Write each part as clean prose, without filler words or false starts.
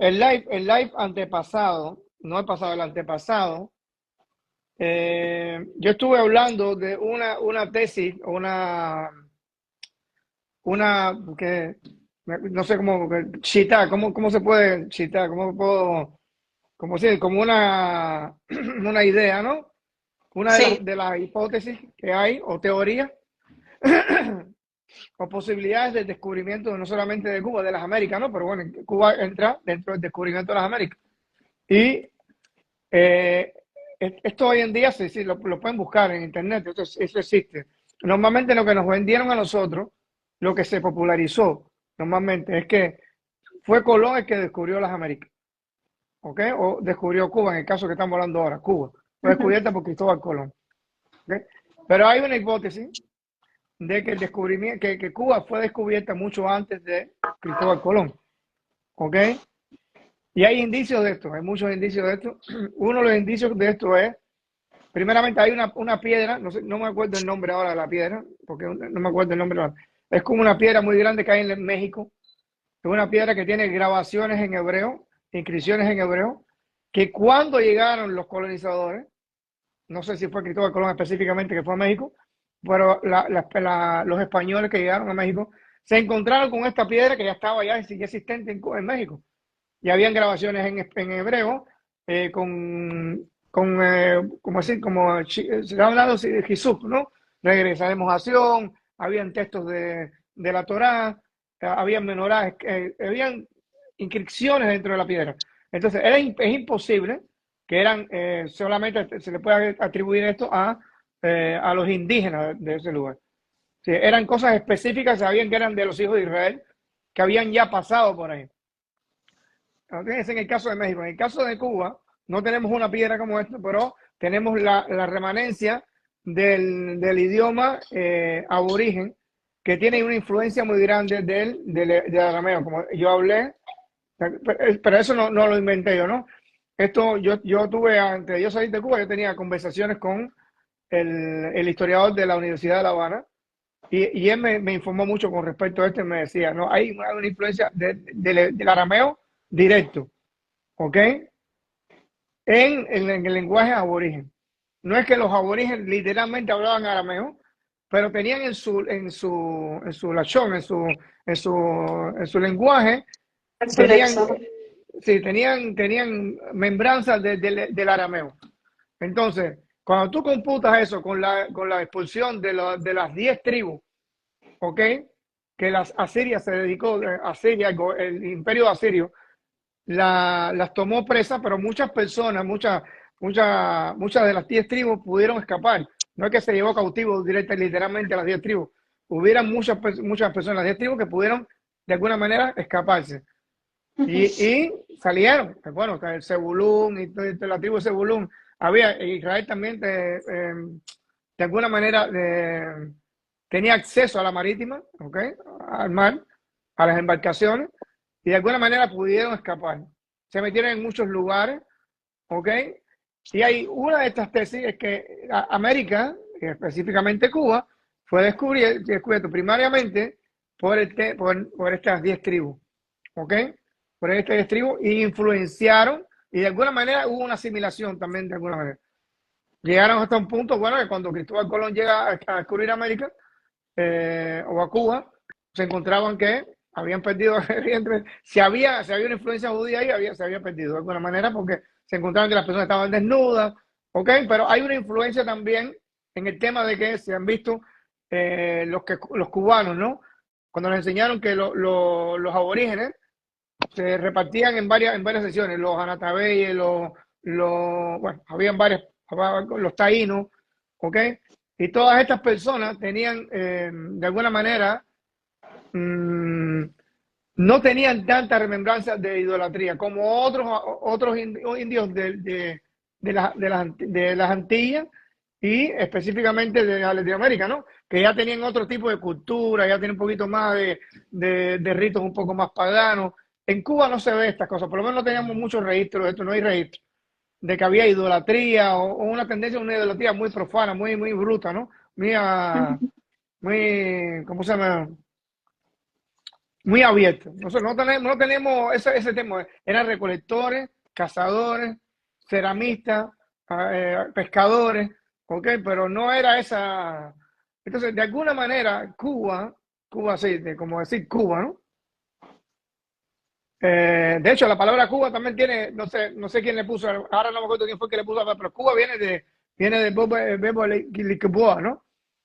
el live antepasado, no el pasado, el antepasado, yo estuve hablando de una tesis, que no sé cómo citar, cómo se puede citar, cómo puedo, como si, como una idea, ¿no? Una Sí, de las hipótesis que hay o teorías o posibilidades de descubrimiento no solamente de Cuba, de las Américas, ¿no? Pero bueno, Cuba entra dentro del descubrimiento de las Américas. Y eh, esto hoy en día sí, lo pueden buscar en internet, eso existe. Normalmente lo que nos vendieron a nosotros, lo que se popularizó normalmente es que fue Colón el que descubrió las Américas, ¿ok? O descubrió Cuba, en el caso que estamos hablando ahora, Cuba. Fue ujú, descubierta por Cristóbal Colón, ¿ok? Pero hay una hipótesis de que el descubrimiento, que Cuba fue descubierta mucho antes de Cristóbal Colón, ¿ok? Y hay indicios de esto, hay muchos indicios de esto. Uno de los indicios de esto es, primeramente hay una piedra, no sé, no me acuerdo el nombre ahora de la piedra, porque no me acuerdo el nombre ahora. Es como una piedra muy grande que hay en México, es una piedra que tiene grabaciones en hebreo, inscripciones en hebreo, que cuando llegaron los colonizadores, no sé si fue Cristóbal Colón específicamente que fue a México, pero los españoles que llegaron a México se encontraron con esta piedra que ya estaba ya existente en México. Y habían grabaciones en hebreo como así, como se está hablando de Jesús, ¿no? Regresaremos a Sion, habían textos de la Torá, habían menorá, habían inscripciones dentro de la piedra. Entonces, es imposible que eran, solamente se le pueda atribuir esto a los indígenas de ese lugar. Sí, eran cosas específicas, sabían que eran de los hijos de Israel, que habían ya pasado por ahí. Okay, es en el caso de México. En el caso de Cuba, no tenemos una piedra como esta, pero tenemos la remanencia del idioma aborigen, que tiene una influencia muy grande del arameo. Como yo hablé, pero eso no lo inventé yo, ¿no? Esto yo tuve, antes de yo salir de Cuba, yo tenía conversaciones con el historiador de la Universidad de La Habana, y él me informó mucho con respecto a esto y me decía, no, hay una influencia del arameo directo, ¿ok? En el lenguaje aborigen. No es que los aborígenes literalmente hablaban arameo, pero tenían en su lachón, en su lenguaje, en su tenían, lexo. sí, tenían membranzas del arameo. Entonces, cuando tú computas eso con la expulsión de las 10 tribus, ¿ok? Que las Asiria se dedicó, Asiria, el imperio asirio, las tomó presa, pero muchas personas, muchas de las 10 tribus pudieron escapar. No es que se llevó cautivo literalmente a las 10 tribus. Hubieran muchas personas, las 10 tribus, que pudieron de alguna manera escaparse. Ujú. Y salieron. Bueno, el Zebulún y toda la tribu de Zebulún. Israel también de alguna manera tenía acceso a la marítima, ¿ok? Al mar, a las embarcaciones, y de alguna manera pudieron escapar. Se metieron en muchos lugares, ¿ok? Y hay una de estas tesis es que América, específicamente Cuba, fue descubierto primariamente por estas 10 tribus, ¿ok? Por estas 10 tribus, y influenciaron, y de alguna manera hubo una asimilación también, de alguna manera. Llegaron hasta un punto, bueno, que cuando Cristóbal Colón llega a descubrir América, o a Cuba, se encontraban que habían perdido, si había una influencia judía ahí, se había perdido de alguna manera, porque se encontraban que las personas estaban desnudas, ¿ok? Pero hay una influencia también en el tema de que se han visto los cubanos, ¿no? Cuando nos enseñaron que los aborígenes se repartían en varias sesiones, los anatabeyes, bueno, habían varios, los taínos, ¿ok? Y todas estas personas tenían, de alguna manera, mm, no tenían tanta remembranza de idolatría como otros indios de las Antillas, y específicamente de Latinoamérica, ¿no? Que ya tenían otro tipo de cultura, ya tienen un poquito más de ritos un poco más paganos. En Cuba no se ve estas cosas, por lo menos no teníamos muchos registros de esto, no hay registro de que había idolatría o una tendencia a una idolatría muy profana, muy bruta, ¿no? Muy, ¿cómo se llama? muy abierto. Nosotros no tenemos ese tema. Eran recolectores, cazadores, ceramistas, pescadores, ¿ok? Pero no era esa. Entonces, de alguna manera, Cuba sí, como decir Cuba, ¿no? De hecho, la palabra Cuba también tiene, no sé quién le puso, ahora no me acuerdo quién fue que le puso, pero Cuba viene del verbo liqueboa, ¿no?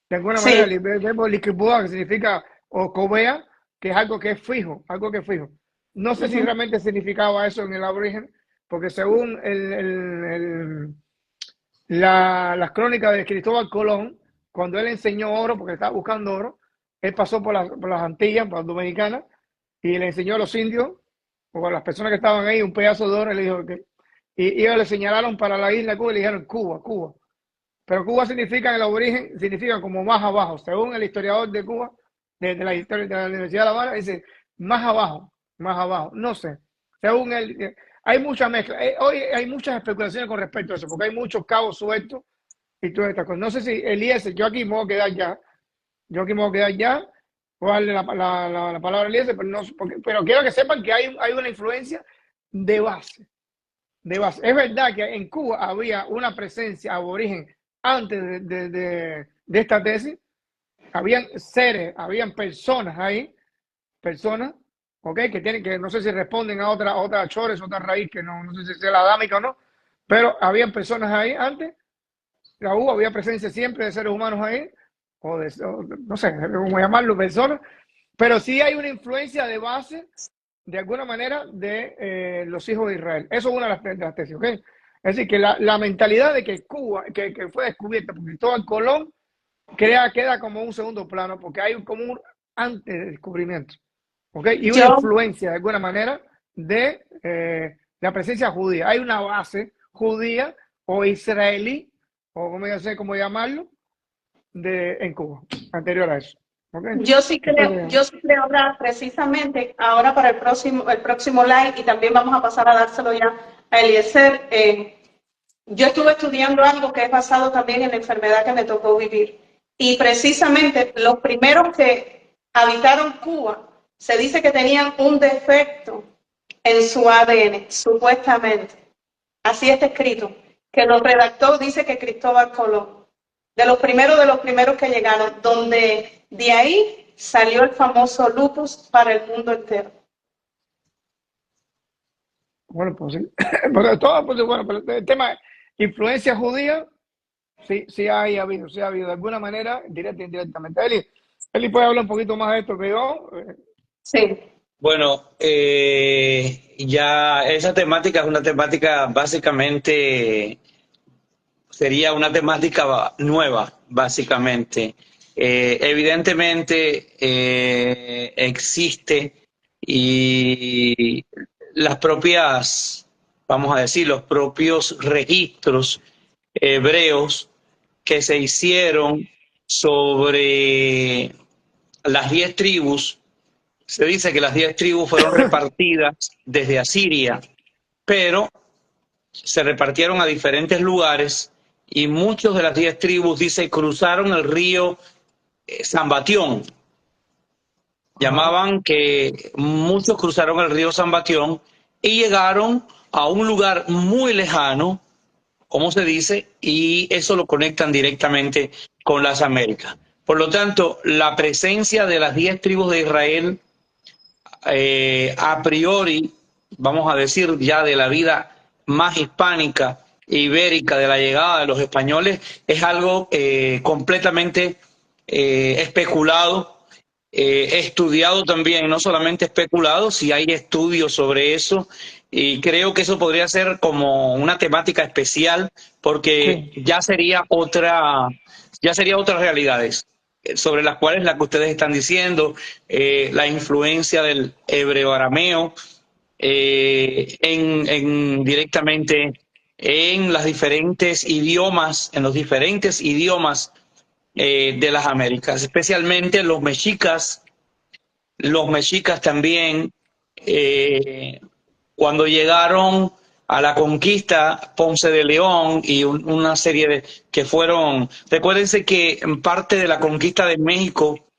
De alguna manera, Sí. el verbo liqueboa, que significa, o cobea, que es algo que es fijo, algo que es fijo. No sé si Ujú. realmente significaba eso en el aborigen, porque según las crónicas de Cristóbal Colón, cuando él enseñó oro, porque estaba buscando oro, él pasó por las Antillas, por las Dominicanas, y le enseñó a los indios, o a las personas que estaban ahí, un pedazo de oro, y le dijo que, y ellos le señalaron para la isla de Cuba y le dijeron Cuba, Cuba. Pero Cuba significa, en el aborigen, significa como más abajo. Según el historiador de Cuba, de la historia de la Universidad de La Habana, dice más abajo, más abajo. No sé. Según él, hay mucha mezcla. Hoy hay muchas especulaciones con respecto a eso, porque hay muchos cabos sueltos y todas estas cosas. No sé si Eliezer, yo aquí me voy a quedar ya. Yo aquí me voy a quedar ya. Voy a darle la palabra a Eliezer, pero, no, pero quiero que sepan que hay una influencia de base. De base. Es verdad que en Cuba había una presencia aborigen antes de esta tesis. Habían seres, habían personas ahí, personas, ¿ok? Que tienen que, no sé si responden a otra chores, otra raíz, que no sé si es la adámica o no, pero habían personas ahí antes, había presencia siempre de seres humanos ahí, o no sé cómo llamarlo, personas, pero sí hay una influencia de base, de alguna manera, de los hijos de Israel. Eso es una de las tesis, ¿ok? Es decir, que la mentalidad de que Cuba, que fue descubierta por Cristóbal Colón, queda como un segundo plano, porque hay como un antes de descubrimiento, ¿ok? Y una Yo, influencia, de alguna manera, de la presencia judía. Hay una base judía o israelí, o como yo sé cómo llamarlo, en Cuba, anterior a eso, ¿ok? yo sí creo ahora, precisamente, ahora para el próximo live, y también vamos a pasar a dárselo ya a Eliezer. Yo estuve estudiando algo que es basado también en la enfermedad que me tocó vivir. Y precisamente los primeros que habitaron Cuba, se dice que tenían un defecto en su ADN, supuestamente. Así está escrito. Que lo redactó, dice que Cristóbal Colón. De los primeros que llegaron, donde de ahí salió el famoso lupus para el mundo entero. Bueno, pues sí. Pero todo, pues, bueno, pero el tema de influencia judía, sí, sí ha habido de alguna manera, directa e indirectamente. Eli puede hablar un poquito más de esto que yo. Sí. Bueno, ya esa temática es una temática básicamente, sería una temática nueva, básicamente. Evidentemente existe y las propias, vamos a decir, los propios registros hebreos que se hicieron sobre las 10 tribus. Se dice que las 10 tribus fueron repartidas desde Asiria, pero se repartieron a diferentes lugares y muchos de las 10 tribus, dice, cruzaron el río Zambatión. Ajá. Llamaban que muchos cruzaron el río Zambatión y llegaron a un lugar muy lejano, como se dice, y eso lo conectan directamente con las Américas. Por lo tanto, la presencia de las 10 tribus de Israel a priori, vamos a decir, ya de la vida más hispánica e ibérica, de la llegada de los españoles, es algo completamente especulado, estudiado también, no solamente especulado, si hay estudios sobre eso, y creo que eso podría ser como una temática especial, porque Sí. ya sería otras realidades sobre las cuales la que ustedes están diciendo, la influencia del hebreo arameo directamente en las diferentes idiomas, en los diferentes idiomas de las Américas, especialmente los mexicas también, cuando llegaron a la conquista, Ponce de León y una serie de que fueron, recuérdense que en parte de la conquista de México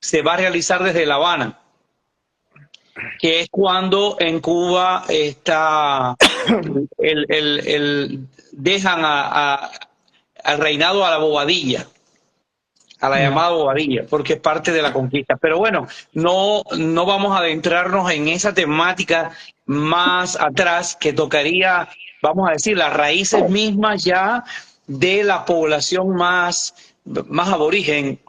se va a realizar desde La Habana. que es cuando en Cuba está dejan al reinado a la bobadilla, a la llamada bobadilla, porque es parte de la conquista. Pero bueno, no vamos a adentrarnos en esa temática más atrás, que tocaría, vamos a decir, las raíces mismas ya de la población más aborigen,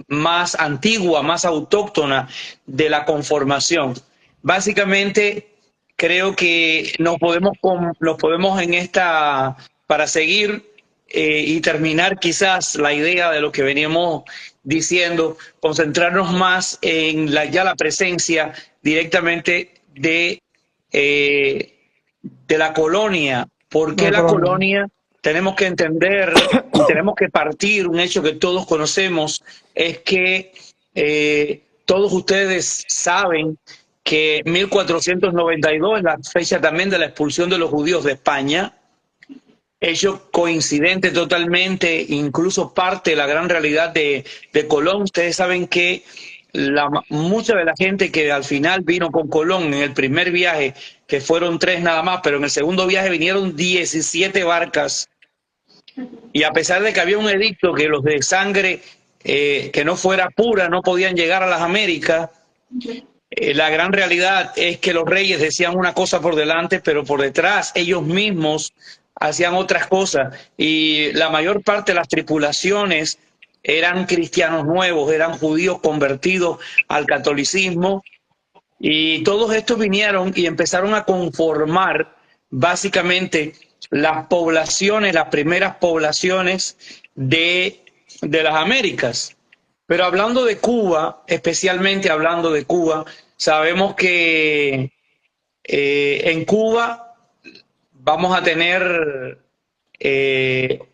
más antigua, más autóctona de la conformación. Básicamente, creo que nos podemos en esta, para seguir y terminar quizás la idea de lo que veníamos diciendo, concentrarnos más en la presencia directamente de la colonia. ¿Por qué la colonia? Tenemos que entender y tenemos que partir un hecho que todos conocemos, es que todos ustedes saben que 1492 es la fecha también de la expulsión de los judíos de España, hecho coincidente totalmente, incluso parte de la gran realidad de Colón. Ustedes saben que mucha de la gente que al final vino con Colón en el primer viaje, que fueron 3 nada más, pero en el segundo viaje vinieron 17 barcas, y a pesar de que había un edicto que los de sangre que no fuera pura no podían llegar a las Américas, la gran realidad es que los reyes decían una cosa por delante, pero por detrás ellos mismos hacían otras cosas, y la mayor parte de las tripulaciones eran cristianos nuevos, eran judíos convertidos al catolicismo, y todos estos vinieron y empezaron a conformar básicamente las poblaciones, las primeras poblaciones de las Américas. Pero hablando de Cuba, especialmente hablando de Cuba, sabemos que en Cuba vamos a tener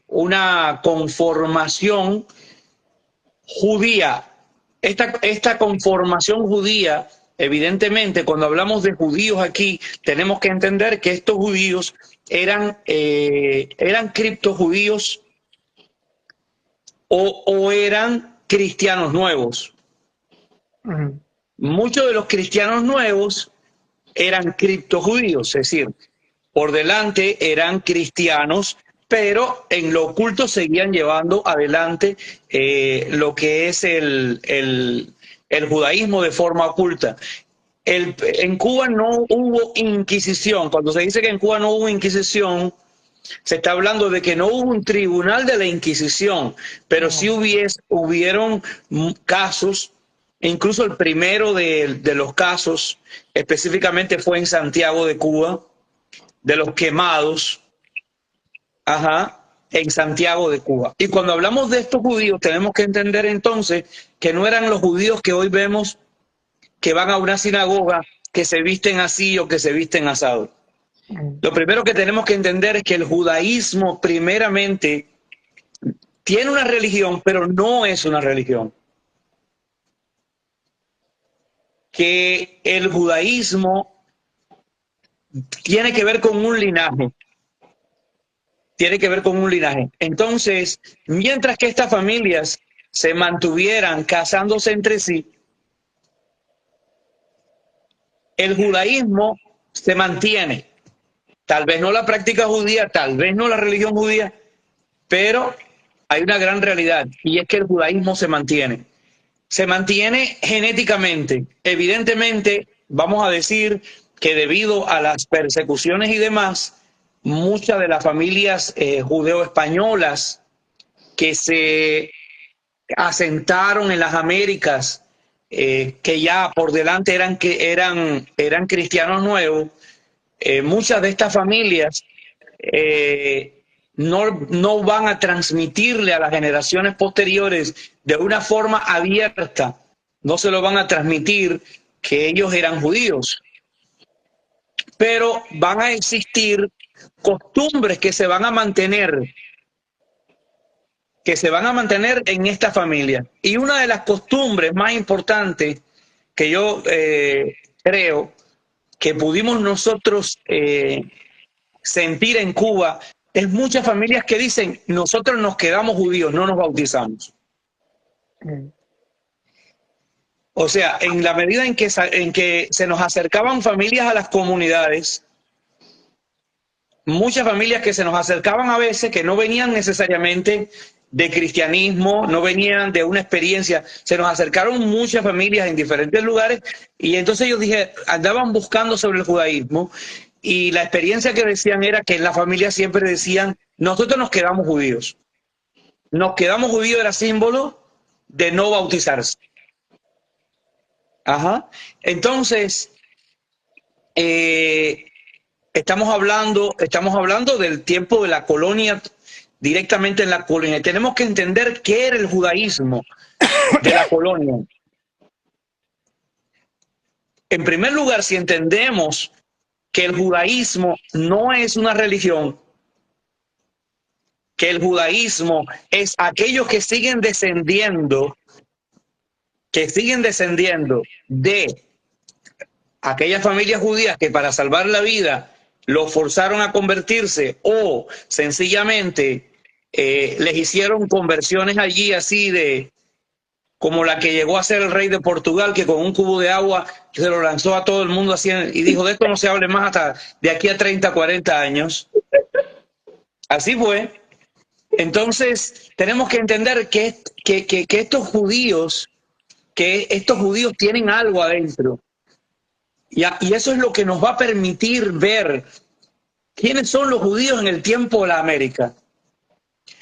una conformación judía. Esta conformación judía, evidentemente, cuando hablamos de judíos aquí, tenemos que entender que estos judíos eran criptojudíos o eran cristianos nuevos. Muchos de los cristianos nuevos eran criptojudíos, es decir, por delante eran cristianos, pero en lo oculto seguían llevando adelante lo que es el judaísmo de forma oculta. En Cuba no hubo Inquisición. Cuando se dice que en Cuba no hubo Inquisición, se está hablando de que no hubo un tribunal de la Inquisición, pero sí hubieron casos. Incluso el primero de los casos específicamente fue en Santiago de Cuba, de los quemados, en Santiago de Cuba. Y cuando hablamos de estos judíos, tenemos que entender entonces que no eran los judíos que hoy vemos que van a una sinagoga, que se visten así o que se visten asado. Lo primero que tenemos que entender es que el judaísmo primeramente tiene una religión, pero no es una religión. Que el judaísmo tiene que ver con un linaje. Tiene que ver con un linaje. Entonces, mientras que estas familias se mantuvieran casándose entre sí, el judaísmo se mantiene. Tal vez no la práctica judía, tal vez no la religión judía, pero hay una gran realidad, y es que el judaísmo se mantiene. Se mantiene genéticamente. Evidentemente, vamos a decir que debido a las persecuciones y demás, muchas de las familias judeo-españolas que se asentaron en las Américas, que ya por delante eran cristianos nuevos, muchas de estas familias no van a transmitirle a las generaciones posteriores de una forma abierta, no se lo van a transmitir que ellos eran judíos, pero van a existir costumbres que se van a mantener en esta familia. Y una de las costumbres más importantes que yo creo que pudimos nosotros sentir en Cuba es muchas familias que dicen: nosotros nos quedamos judíos, no nos bautizamos. O sea, en la medida en que se nos acercaban familias a las comunidades, muchas familias que se nos acercaban a veces, que no venían necesariamente de cristianismo, no venían de una experiencia, se nos acercaron muchas familias en diferentes lugares y entonces ellos andaban buscando sobre el judaísmo y la experiencia que decían era que en la familia siempre decían, nosotros nos quedamos judíos. Nos quedamos judíos era símbolo de no bautizarse. Ajá. Entonces, estamos hablando del tiempo de la colonia, directamente en la colonia. Tenemos que entender qué era el judaísmo de la colonia. En primer lugar, si entendemos que el judaísmo no es una religión, que el judaísmo es aquellos que siguen descendiendo de aquellas familias judías que para salvar la vida los forzaron a convertirse o sencillamente les hicieron conversiones allí así de como la que llegó a ser el rey de Portugal, que con un cubo de agua se lo lanzó a todo el mundo así y dijo, de esto no se hable más hasta de aquí a 30, 40 años. Así fue. Entonces, tenemos que entender que estos judíos tienen algo adentro. Y eso es lo que nos va a permitir ver quiénes son los judíos en el tiempo de la América.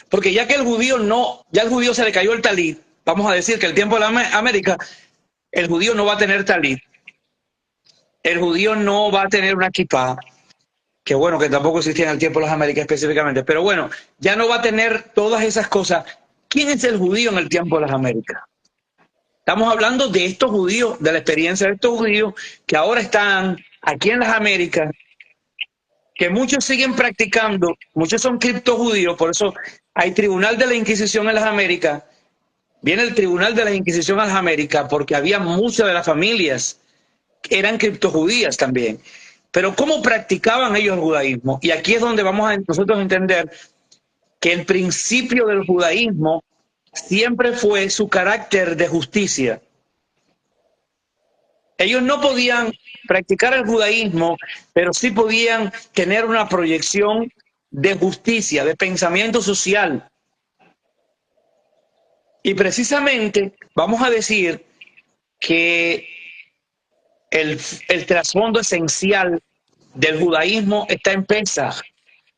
Porque ya al judío se le cayó el talit, vamos a decir que el tiempo de la América, el judío no va a tener talit, el judío no va a tener una kipá, que bueno, que tampoco existía en el tiempo de las Américas específicamente, pero bueno, ya no va a tener todas esas cosas. ¿Quién es el judío en el tiempo de las Américas? Estamos hablando de estos judíos, de la experiencia de estos judíos que ahora están aquí en las Américas, que muchos siguen practicando, muchos son criptojudíos, por eso hay Tribunal de la Inquisición en las Américas. Viene el Tribunal de la Inquisición en las Américas porque había muchas de las familias que eran criptojudías también. Pero ¿cómo practicaban ellos el judaísmo? Y aquí es donde vamos a nosotros entender que el principio del judaísmo siempre fue su carácter de justicia. Ellos no podían practicar el judaísmo, pero sí podían tener una proyección de justicia, de pensamiento social. Y precisamente vamos a decir que el trasfondo esencial del judaísmo está en Pesaj,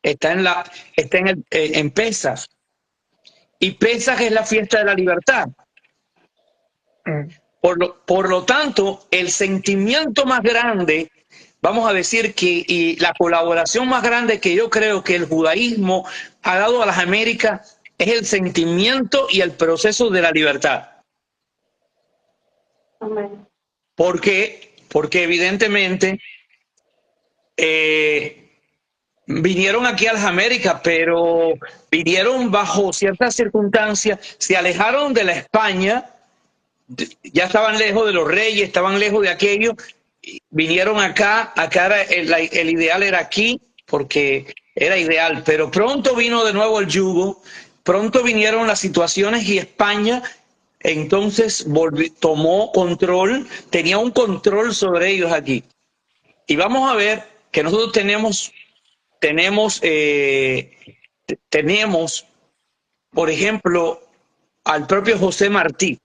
en Pesaj. Y Pesaj es la fiesta de la libertad. Por lo tanto, el sentimiento más grande, vamos a decir y la colaboración más grande que yo creo que el judaísmo ha dado a las Américas es el sentimiento y el proceso de la libertad. Amén. ¿Por qué? Porque evidentemente vinieron aquí a las Américas, pero vinieron bajo ciertas circunstancias, se alejaron de la España, ya estaban lejos de los reyes, estaban lejos de aquello, vinieron acá era, el ideal era aquí, porque era ideal, pero pronto vino de nuevo el yugo, pronto vinieron las situaciones y España entonces tomó control, tenía un control sobre ellos aquí. Y vamos a ver que nosotros tenemos, por ejemplo, al propio José Martí,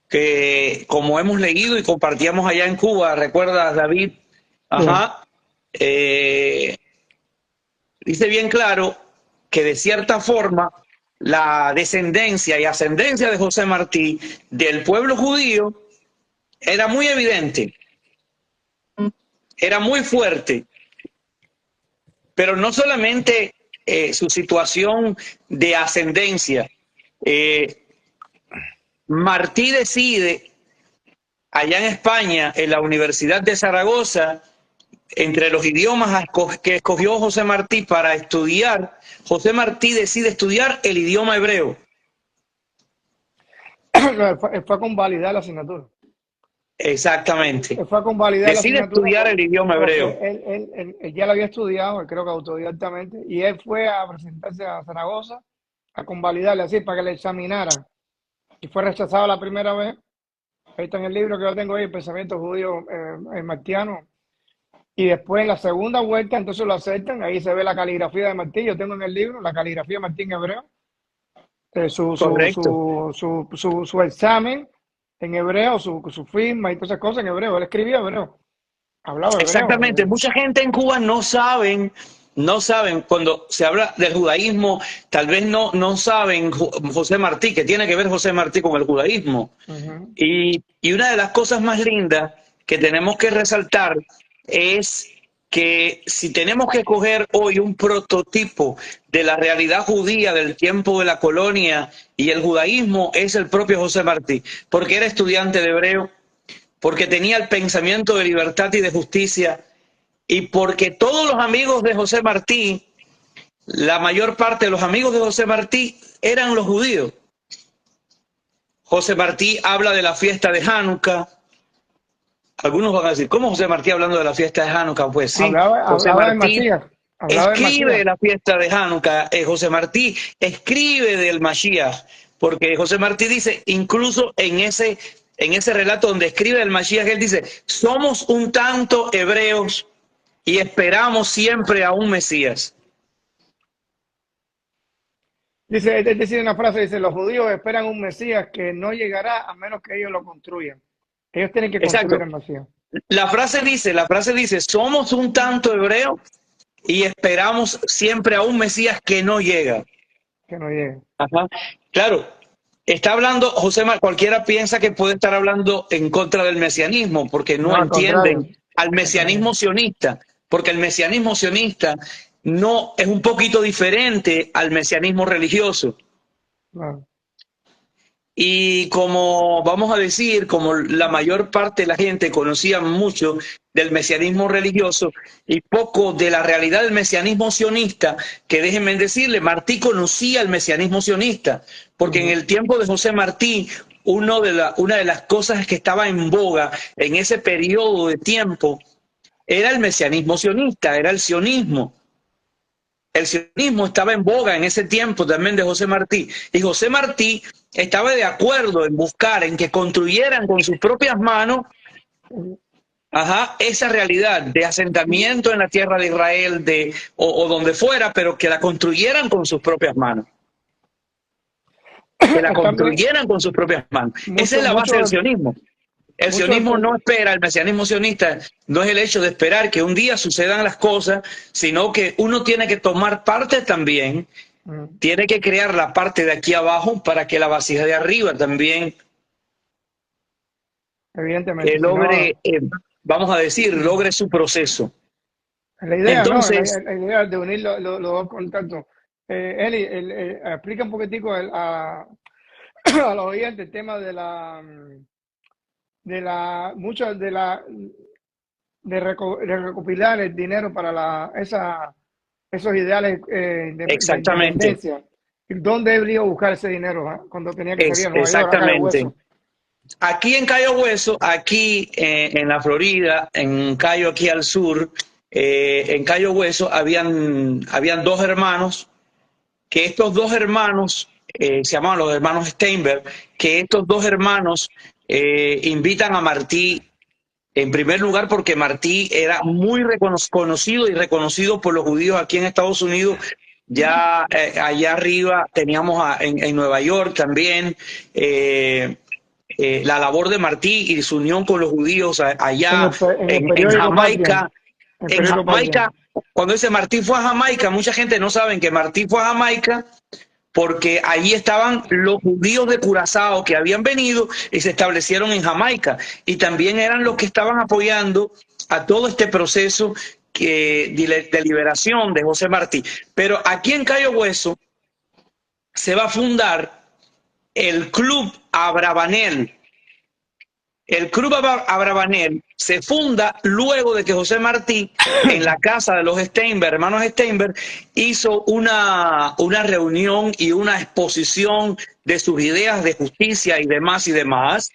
que como hemos leído y compartíamos allá en Cuba, ¿recuerdas, David? Ajá. Dice bien claro que de cierta forma la descendencia y ascendencia de José Martí del pueblo judío era muy evidente, era muy fuerte, pero no solamente su situación de ascendencia. Martí decide, allá en España, en la Universidad de Zaragoza, entre los idiomas que escogió José Martí para estudiar, José Martí decide estudiar el idioma hebreo. Fue a convalidar la asignatura. Exactamente. Fue a convalidar decide la asignatura estudiar el idioma hebreo. Él ya lo había estudiado, creo que autodidactamente, y él fue a presentarse a Zaragoza a convalidarle así para que le examinaran. y fue rechazado la primera vez. Ahí está en el libro que yo tengo ahí, el pensamiento judío martiano. Y después en la segunda vuelta, entonces lo aceptan. Ahí se ve la caligrafía de Martí. Yo tengo en el libro la caligrafía de Martí en hebreo. Correcto. Su examen en hebreo, su firma y todas esas cosas en hebreo. Él escribía hebreo, hablaba hebreo. Exactamente. Mucha gente en Cuba no saben cuando se habla del judaísmo, tal vez no saben José Martí, que tiene que ver José Martí con el judaísmo. Ujú. Y una de las cosas más lindas que tenemos que resaltar es que si tenemos que coger hoy un prototipo de la realidad judía del tiempo de la colonia y el judaísmo, es el propio José Martí, porque era estudiante de hebreo, porque tenía el pensamiento de libertad y de justicia, y porque todos los amigos de José Martí, la mayor parte de los amigos de José Martí eran los judíos. José Martí habla de la fiesta de Hanukkah. Algunos van a decir, ¿cómo José Martí hablando de la fiesta de Hanukkah? Pues sí, José Hablaba del Martí Masías, hablaba del escribe de Masías. la fiesta de Hanukkah, José Martí escribe del Mashiach, porque José Martí dice, incluso en ese relato donde escribe del Mashiach, él dice, somos un tanto hebreos y esperamos siempre a un Mesías. Dice, él decide una frase, dice, los judíos esperan un Mesías que no llegará a menos que ellos lo construyan. Ellos tienen que construir Exacto. el Mesías, La frase dice, somos un tanto hebreos y esperamos siempre a un Mesías que no llega. que no llegue. Ajá. Claro, está hablando, cualquiera piensa que puede estar hablando en contra del mesianismo, porque No, no al contrario, entienden al al contrario. mesianismo sionista, porque el mesianismo sionista no es un poquito diferente al mesianismo religioso. No. Y como vamos a decir, como la mayor parte de la gente conocía mucho del mesianismo religioso y poco de la realidad del mesianismo sionista, que déjenme decirle, Martí conocía el mesianismo sionista, porque en Ujú. el tiempo de José Martí, una de las cosas que estaba en boga en ese periodo de tiempo era el mesianismo sionista, era el sionismo. El sionismo estaba en boga en ese tiempo también de José Martí. Y José Martí estaba de acuerdo en buscar, en que construyeran con sus propias manos, esa realidad de asentamiento en la tierra de Israel o donde fuera, pero que la construyeran con sus propias manos. Que la También construyeran con sus propias manos. Esa es mucho, la base del mucho, sionismo. El mucho, sionismo no espera, el mesianismo sionista no es el hecho de esperar que un día sucedan las cosas, sino que uno tiene que tomar parte también, tiene que crear la parte de aquí abajo para que la vasija de arriba también evidentemente, si no, logre, vamos a decir, logre su proceso. la idea, ¿no? Entonces, La idea de unir los dos contactos. Eli, explica un poquitico a los oyentes el tema mucho de recopilar el dinero para esos ideales de exactamente, independencia. ¿Dónde debería buscar ese dinero cuando tenía que salir a Nueva York, a Cayo exactamente. Hueso? Aquí en Cayo Hueso, aquí en la Florida, en Cayo aquí al sur, en Cayo Hueso habían dos hermanos, que estos dos hermanos se llamaban los hermanos Steinberg, que estos dos hermanos invitan a Martí, en primer lugar porque Martí era muy conocido y reconocido por los judíos aquí en Estados Unidos. Ya allá arriba teníamos en Nueva York también la labor de Martí y su unión con los judíos allá En el en periódico Patria. Jamaica. El En periódico Patria. Jamaica, cuando dice Martí fue a Jamaica, mucha gente no sabe que Martí fue a Jamaica porque allí estaban los judíos de Curazao que habían venido y se establecieron en Jamaica. Y también eran los que estaban apoyando a todo este proceso de liberación de José Martí. Pero aquí en Cayo Hueso se va a fundar el Club Abravanel. El Club Abravanel se funda luego de que José Martí, en la casa de los Steinberg, hermanos Steinberg, hizo una reunión y una exposición de sus ideas de justicia y demás y demás.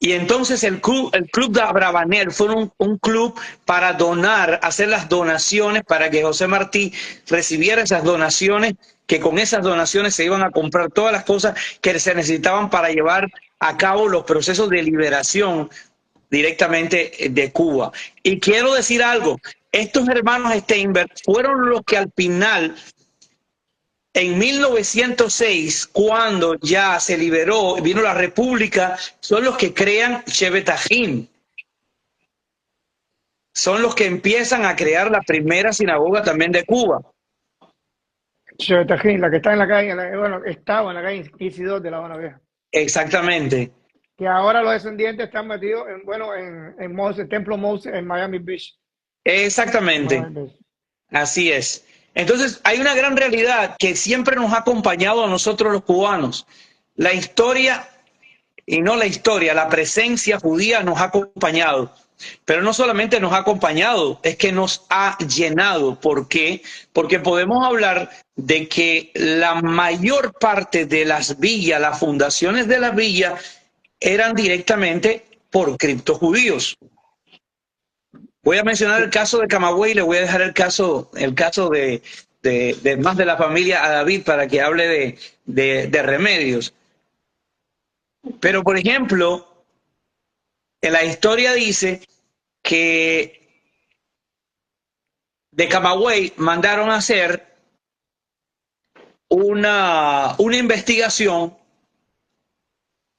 Y entonces el club de Abravanel fue un club para donar, hacer las donaciones para que José Martí recibiera esas donaciones, que con esas donaciones se iban a comprar todas las cosas que se necesitaban para llevar a cabo los procesos de liberación directamente de Cuba. Y quiero decir algo, estos hermanos Steinberg fueron los que al final, en 1906, cuando ya se liberó, vino la República, son los que crean Shebet-Ajim. Son los que empiezan a crear la primera sinagoga también de Cuba. Shebet-Ajim, la que está en la calle, bueno, estaba en la calle Isidor de La Habana Vieja. Exactamente. Que ahora los descendientes están metidos en, bueno, en Moses, Templo Moses en Miami Beach. Exactamente. Miami Beach. Así es. Entonces, hay una gran realidad que siempre nos ha acompañado a nosotros los cubanos. La historia, y no la historia, la presencia judía nos ha acompañado. Pero no solamente nos ha acompañado, es que nos ha llenado. ¿Por qué? Porque podemos hablar de que la mayor parte de las villas, las fundaciones de las villas, eran directamente por criptojudíos. Voy a mencionar el caso de Camagüey y le voy a dejar el caso de más de la familia a David para que hable de Remedios. Pero, por ejemplo, en la historia dice que de Camagüey mandaron a hacer una investigación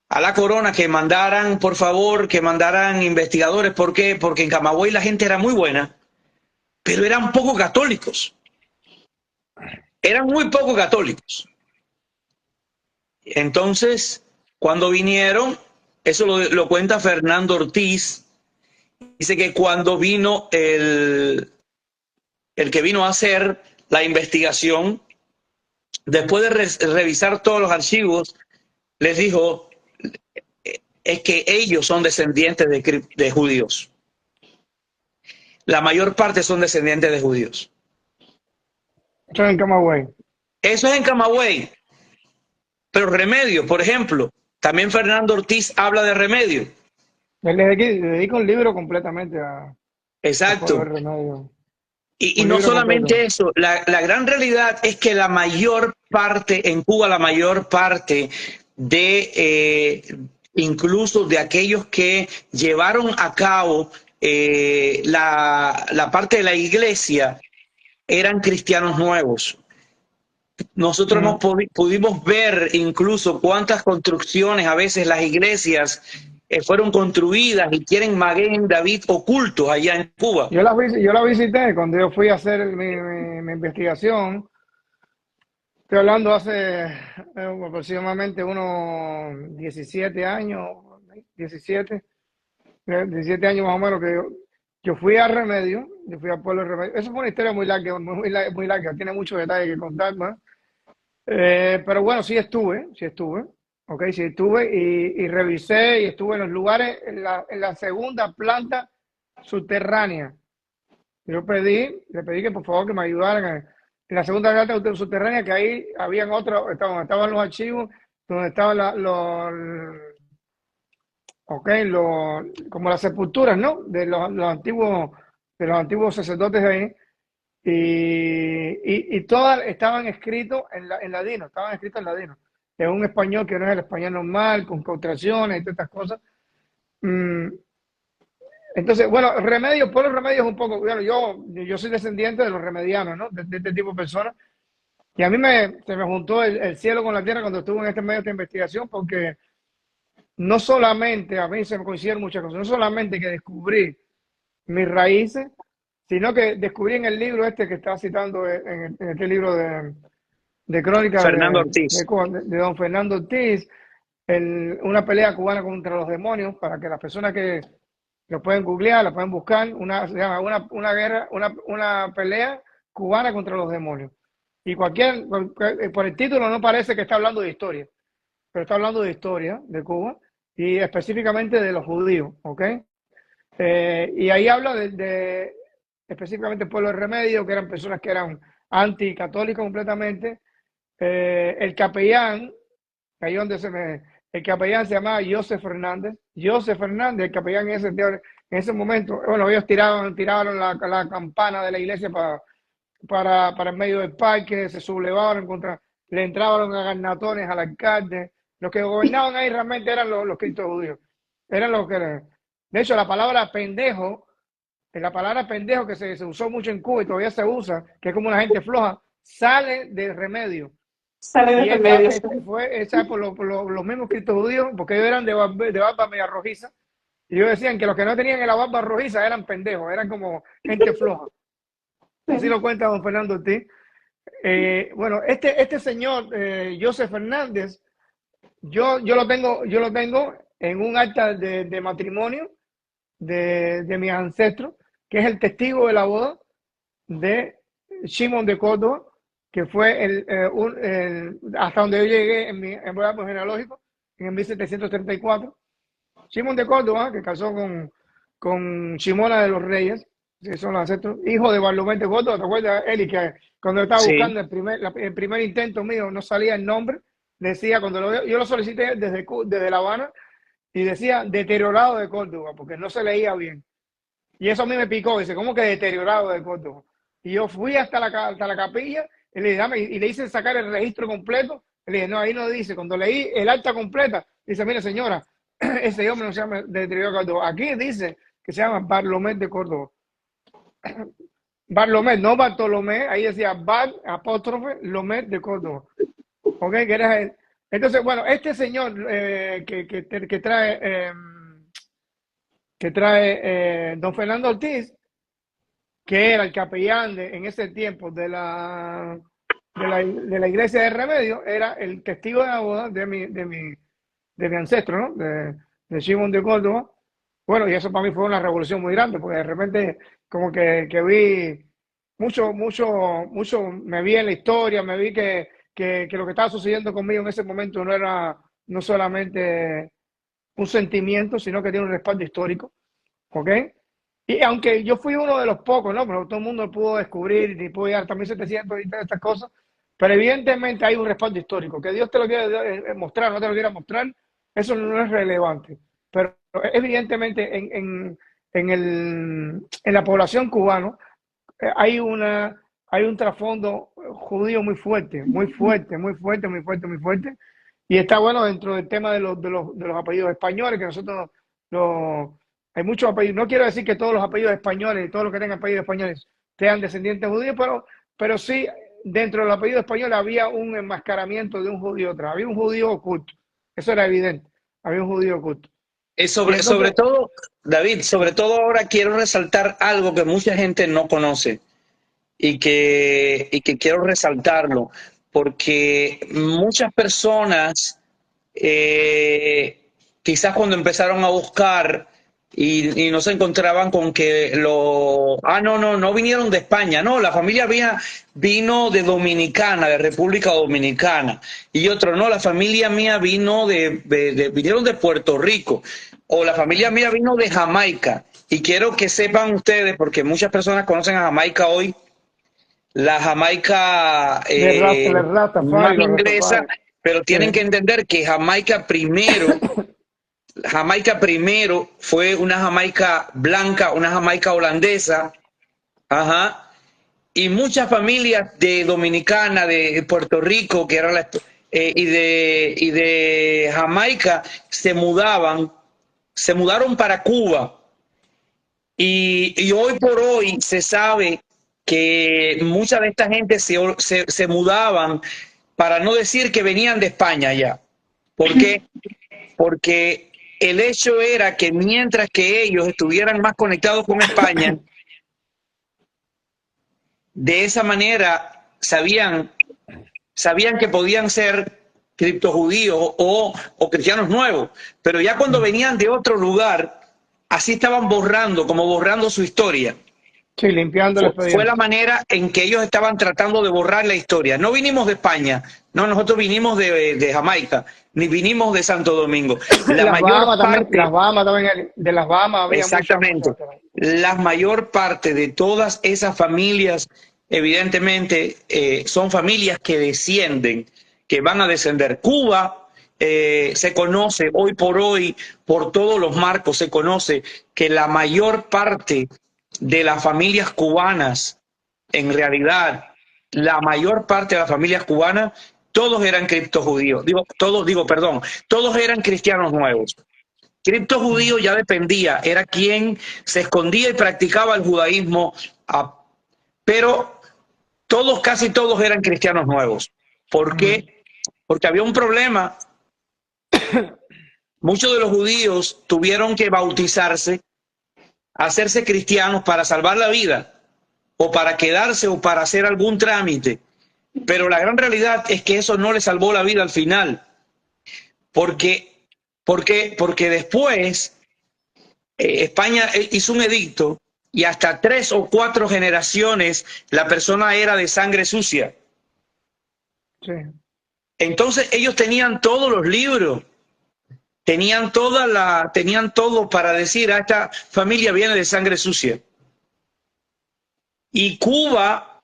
a la corona, que mandaran, por favor, que mandaran investigadores. ¿Por qué? Porque en Camagüey la gente era muy buena, pero eran poco católicos. Eran muy poco católicos. Entonces, cuando vinieron, eso lo cuenta Fernando Ortiz, dice que cuando vino el que vino a hacer la investigación, después de revisar todos los archivos, les dijo, es que ellos son descendientes de judíos. La mayor parte son descendientes de judíos. Eso es en Camagüey. Eso es en Camagüey. Pero Remedio, por ejemplo, también Fernando Ortiz habla de Remedio. Él le dedica un libro completamente a Exacto. Remedio. Y no solamente eso, la gran realidad es que la mayor parte, en Cuba, la mayor parte de, incluso de aquellos que llevaron a cabo la parte de la iglesia, eran cristianos nuevos. Nosotros no pudimos ver incluso cuántas construcciones, a veces las iglesias fueron construidas y tienen Maguen David ocultos allá en Cuba. Yo la visité cuando yo fui a hacer mi investigación. Estoy hablando hace aproximadamente unos 17 años, 17 años más o menos que yo fui a Remedio, yo fui al pueblo de Remedio. Eso fue una historia muy larga, tiene muchos detalles que contar, ¿no? Pero bueno, sí estuve, ok, sí estuve y revisé y estuve en los lugares, en la segunda planta subterránea. Yo le pedí que por favor que me ayudaran en la segunda planta subterránea, que ahí habían otros, estaban los archivos, donde estaban como las sepulturas, ¿no? De los antiguos sacerdotes de ahí. Y todas estaban escritos en ladino, en un español que no es el español normal, con contracciones y todas estas cosas. Entonces, bueno, Pueblo Remedio es un poco, bueno, yo soy descendiente de los remedianos, ¿no? De este tipo de personas. Y a mí se me juntó el cielo con la tierra cuando estuve en este medio de investigación, porque no solamente, a mí se me coincidieron muchas cosas, no solamente que descubrí mis raíces, sino que descubrí en el libro este que estaba citando, en este libro de crónicas Fernando Ortiz. de don Fernando Ortiz, una pelea cubana contra los demonios, para que las personas que lo pueden googlear, la pueden buscar, se llama una pelea cubana contra los demonios. Y por el título no parece que está hablando de historia, pero está hablando de historia de Cuba y específicamente de los judíos, ¿ok? Y ahí habla específicamente el pueblo de Remedio, que eran personas que eran anticatólicos completamente. El capellán, ahí donde el capellán se llamaba Joseph Fernández. Joseph Fernández, el capellán en ese momento, bueno, ellos tiraron la campana de la iglesia para el medio del parque, se sublevaron le entraban a garnatones al alcalde. Los que gobernaban ahí realmente eran los cristos judíos. Eran los que... De hecho, la palabra pendejo que se usó mucho en Cuba y todavía se usa, que es como una gente floja, sale de Remedio. Sale de Remedio. Fue hecha por los mismos cristos judíos, porque ellos eran de barba media rojiza. Y ellos decían que los que no tenían la barba rojiza eran pendejos, eran como gente floja. Así lo cuenta don Fernando Ortiz. Bueno, este señor, Joseph Fernández, yo lo tengo en un acta de matrimonio de mis ancestros, que es el testigo de la boda de Shimon de Córdoba, que fue hasta donde yo llegué en mi árbol genealógico, en el 1734. Shimon de Córdoba, que casó con Shimona de los Reyes, que son los ancestros, hijo de Bartolomé de Córdoba. ¿Te acuerdas, Eli, que cuando estaba buscando el primer intento mío no salía el nombre? Decía, yo lo solicité desde La Habana, y decía deteriorado de Córdoba, porque no se leía bien. Y eso a mí me picó. Dice, ¿cómo que deteriorado de Córdoba? Y yo fui hasta la capilla y le hice sacar el registro completo. Y le dije, no, ahí no dice. Cuando leí el acta completa, dice, mire señora, ese hombre no se llama deteriorado de Córdoba. Aquí dice que se llama Bartolomé de Córdoba. Bartolomé, no Bartolomé. Ahí decía apóstrofe Lomé de Córdoba. ¿Ok? Que era él. Entonces, bueno, este señor que trae don Fernando Ortiz, que era el capellán en ese tiempo de la iglesia de Remedio, era el testigo de la boda de mi ancestro, ¿no? De Shimon de Córdoba. Bueno, y eso para mí fue una revolución muy grande, porque de repente como que vi mucho, me vi en la historia, me vi que lo que estaba sucediendo conmigo en ese momento no era no solamente un sentimiento, sino que tiene un respaldo histórico, ¿ok? Y aunque yo fui uno de los pocos, ¿no? Pero todo el mundo pudo descubrir y pudo llegar hasta 1700 y todas estas cosas, pero evidentemente hay un respaldo histórico. Que Dios te lo quiera mostrar, no te lo quiera mostrar, eso no es relevante. Pero evidentemente en la población cubana hay un trasfondo judío muy fuerte. Y está bueno dentro del tema de los apellidos españoles, que nosotros hay muchos apellidos. No quiero decir que todos los apellidos españoles y todos los que tengan apellidos españoles sean descendientes judíos, pero sí dentro del apellido español había un enmascaramiento de un judío atrás. Había un judío oculto. Eso era evidente. Había un judío oculto. Sobre todo, David, ahora quiero resaltar algo que mucha gente no conoce y que quiero resaltarlo, porque muchas personas quizás cuando empezaron a buscar y no se encontraban con que no vinieron de España, no, la familia vino de Dominicana, de República Dominicana, y otro, no, la familia mía vinieron de Puerto Rico, o la familia mía vino de Jamaica. Y quiero que sepan ustedes, porque muchas personas conocen a Jamaica hoy, la Jamaica más inglesa, pero tienen que entender que Jamaica primero fue una Jamaica blanca, una Jamaica holandesa, y muchas familias de Dominicana, de Puerto Rico, que era y de Jamaica se mudaron para Cuba, y hoy por hoy se sabe que mucha de esta gente se mudaban, para no decir que venían de España ya. ¿Por qué? Porque el hecho era que mientras que ellos estuvieran más conectados con España, de esa manera sabían que podían ser criptojudíos o cristianos nuevos, pero ya cuando venían de otro lugar, así estaban borrando su historia. Sí, limpiando fue la manera en que ellos estaban tratando de borrar la historia. No vinimos de España, no, nosotros vinimos de Jamaica, ni vinimos de Santo Domingo. Las Bahamas también, de las Bahamas había exactamente. La mayor parte de todas esas familias, evidentemente, son familias que van a descender. Cuba se conoce hoy por hoy, por todos los marcos, se conoce que la mayor parte de las familias cubanas, en realidad, la mayor parte de las familias cubanas, todos eran criptojudíos. Todos eran cristianos nuevos. Criptojudío ya dependía, era quien se escondía y practicaba el judaísmo, pero todos, casi todos eran cristianos nuevos. ¿Por qué? Porque había un problema. Muchos de los judíos tuvieron que bautizarse, hacerse cristianos para salvar la vida, o para quedarse, o para hacer algún trámite. Pero la gran realidad es que eso no les salvó la vida al final. Porque después España hizo un edicto y hasta 3 o 4 generaciones la persona era de sangre sucia. Sí. Entonces ellos tenían todos los libros, tenían todo para decir, esta familia viene de sangre sucia. Y Cuba,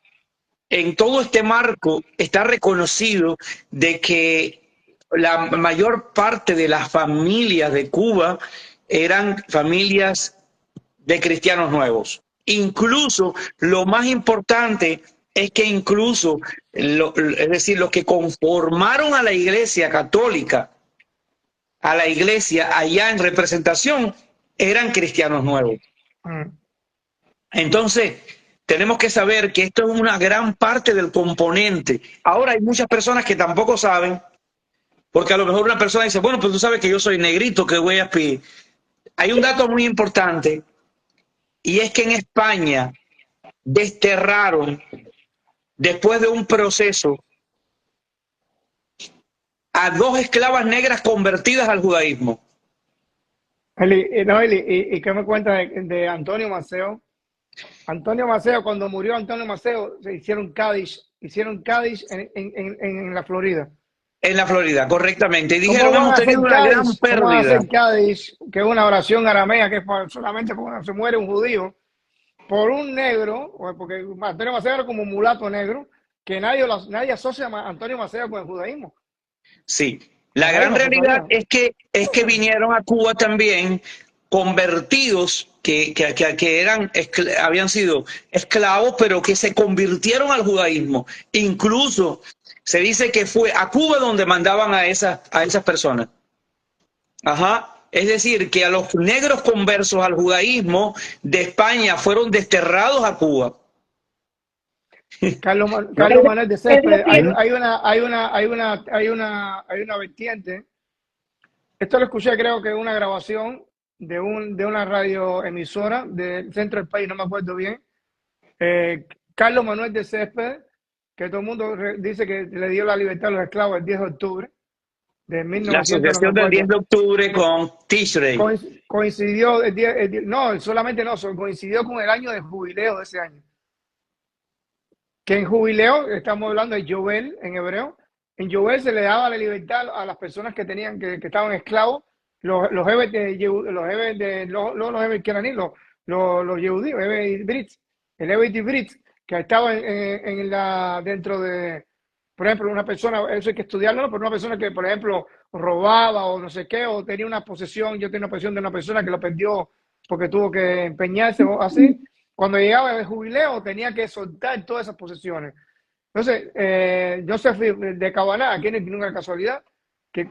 en todo este marco, está reconocido de que la mayor parte de las familias de Cuba eran familias de cristianos nuevos. Incluso lo más importante es que incluso, es decir, los que conformaron a la Iglesia Católica, a la Iglesia allá en representación, eran cristianos nuevos. Entonces, tenemos que saber que esto es una gran parte del componente. Ahora hay muchas personas que tampoco saben, porque a lo mejor una persona dice, bueno, pues tú sabes que yo soy negrito, que voy a pedir. Hay un dato muy importante, y es que en España desterraron, después de un proceso, a 2 esclavas negras convertidas al judaísmo. ¿Y qué me cuenta de Antonio Maceo? Antonio Maceo, cuando murió Antonio Maceo, se hicieron Cádiz en la Florida. En la Florida, correctamente. Y dijeron, ¿Cómo hemos tenido una gran pérdida. ¿Cómo van a hacer Cádiz, que es una oración aramea, que es solamente cuando se muere un judío, por un negro, porque Antonio Maceo era como un mulato negro, que nadie asocia a Antonio Maceo con el judaísmo? Sí, la gran realidad es que vinieron a Cuba también convertidos que habían sido esclavos, pero que se convirtieron al judaísmo. Incluso se dice que fue a Cuba donde mandaban a esas personas. Ajá. Es decir, que a los negros conversos al judaísmo de España fueron desterrados a Cuba. Carlos Manuel de Céspedes, hay una vertiente. Esto lo escuché, creo que en una grabación de una radioemisora del centro del país, no me acuerdo bien. Carlos Manuel de Céspedes, que todo el mundo dice que le dio la libertad a los esclavos el 10 de octubre de 1994. La asociación del 10 de octubre con Tishrei. Coincidió coincidió con el año de jubileo de ese año. Que en jubileo, estamos hablando de Yovel en hebreo, en Yovel se le daba la libertad a las personas que tenían, que estaban esclavos, los judíos, el Hebet Ibrit, que estaba dentro de, por ejemplo, una persona, eso hay que estudiarlo, pero una persona que, por ejemplo, robaba o no sé qué, o tenía una posesión, yo tenía una posesión de una persona que lo perdió porque tuvo que empeñarse o así. Cuando llegaba el jubileo tenía que soltar todas esas posesiones. Entonces, Joseph de Cabaná, aquí no hay ninguna casualidad, que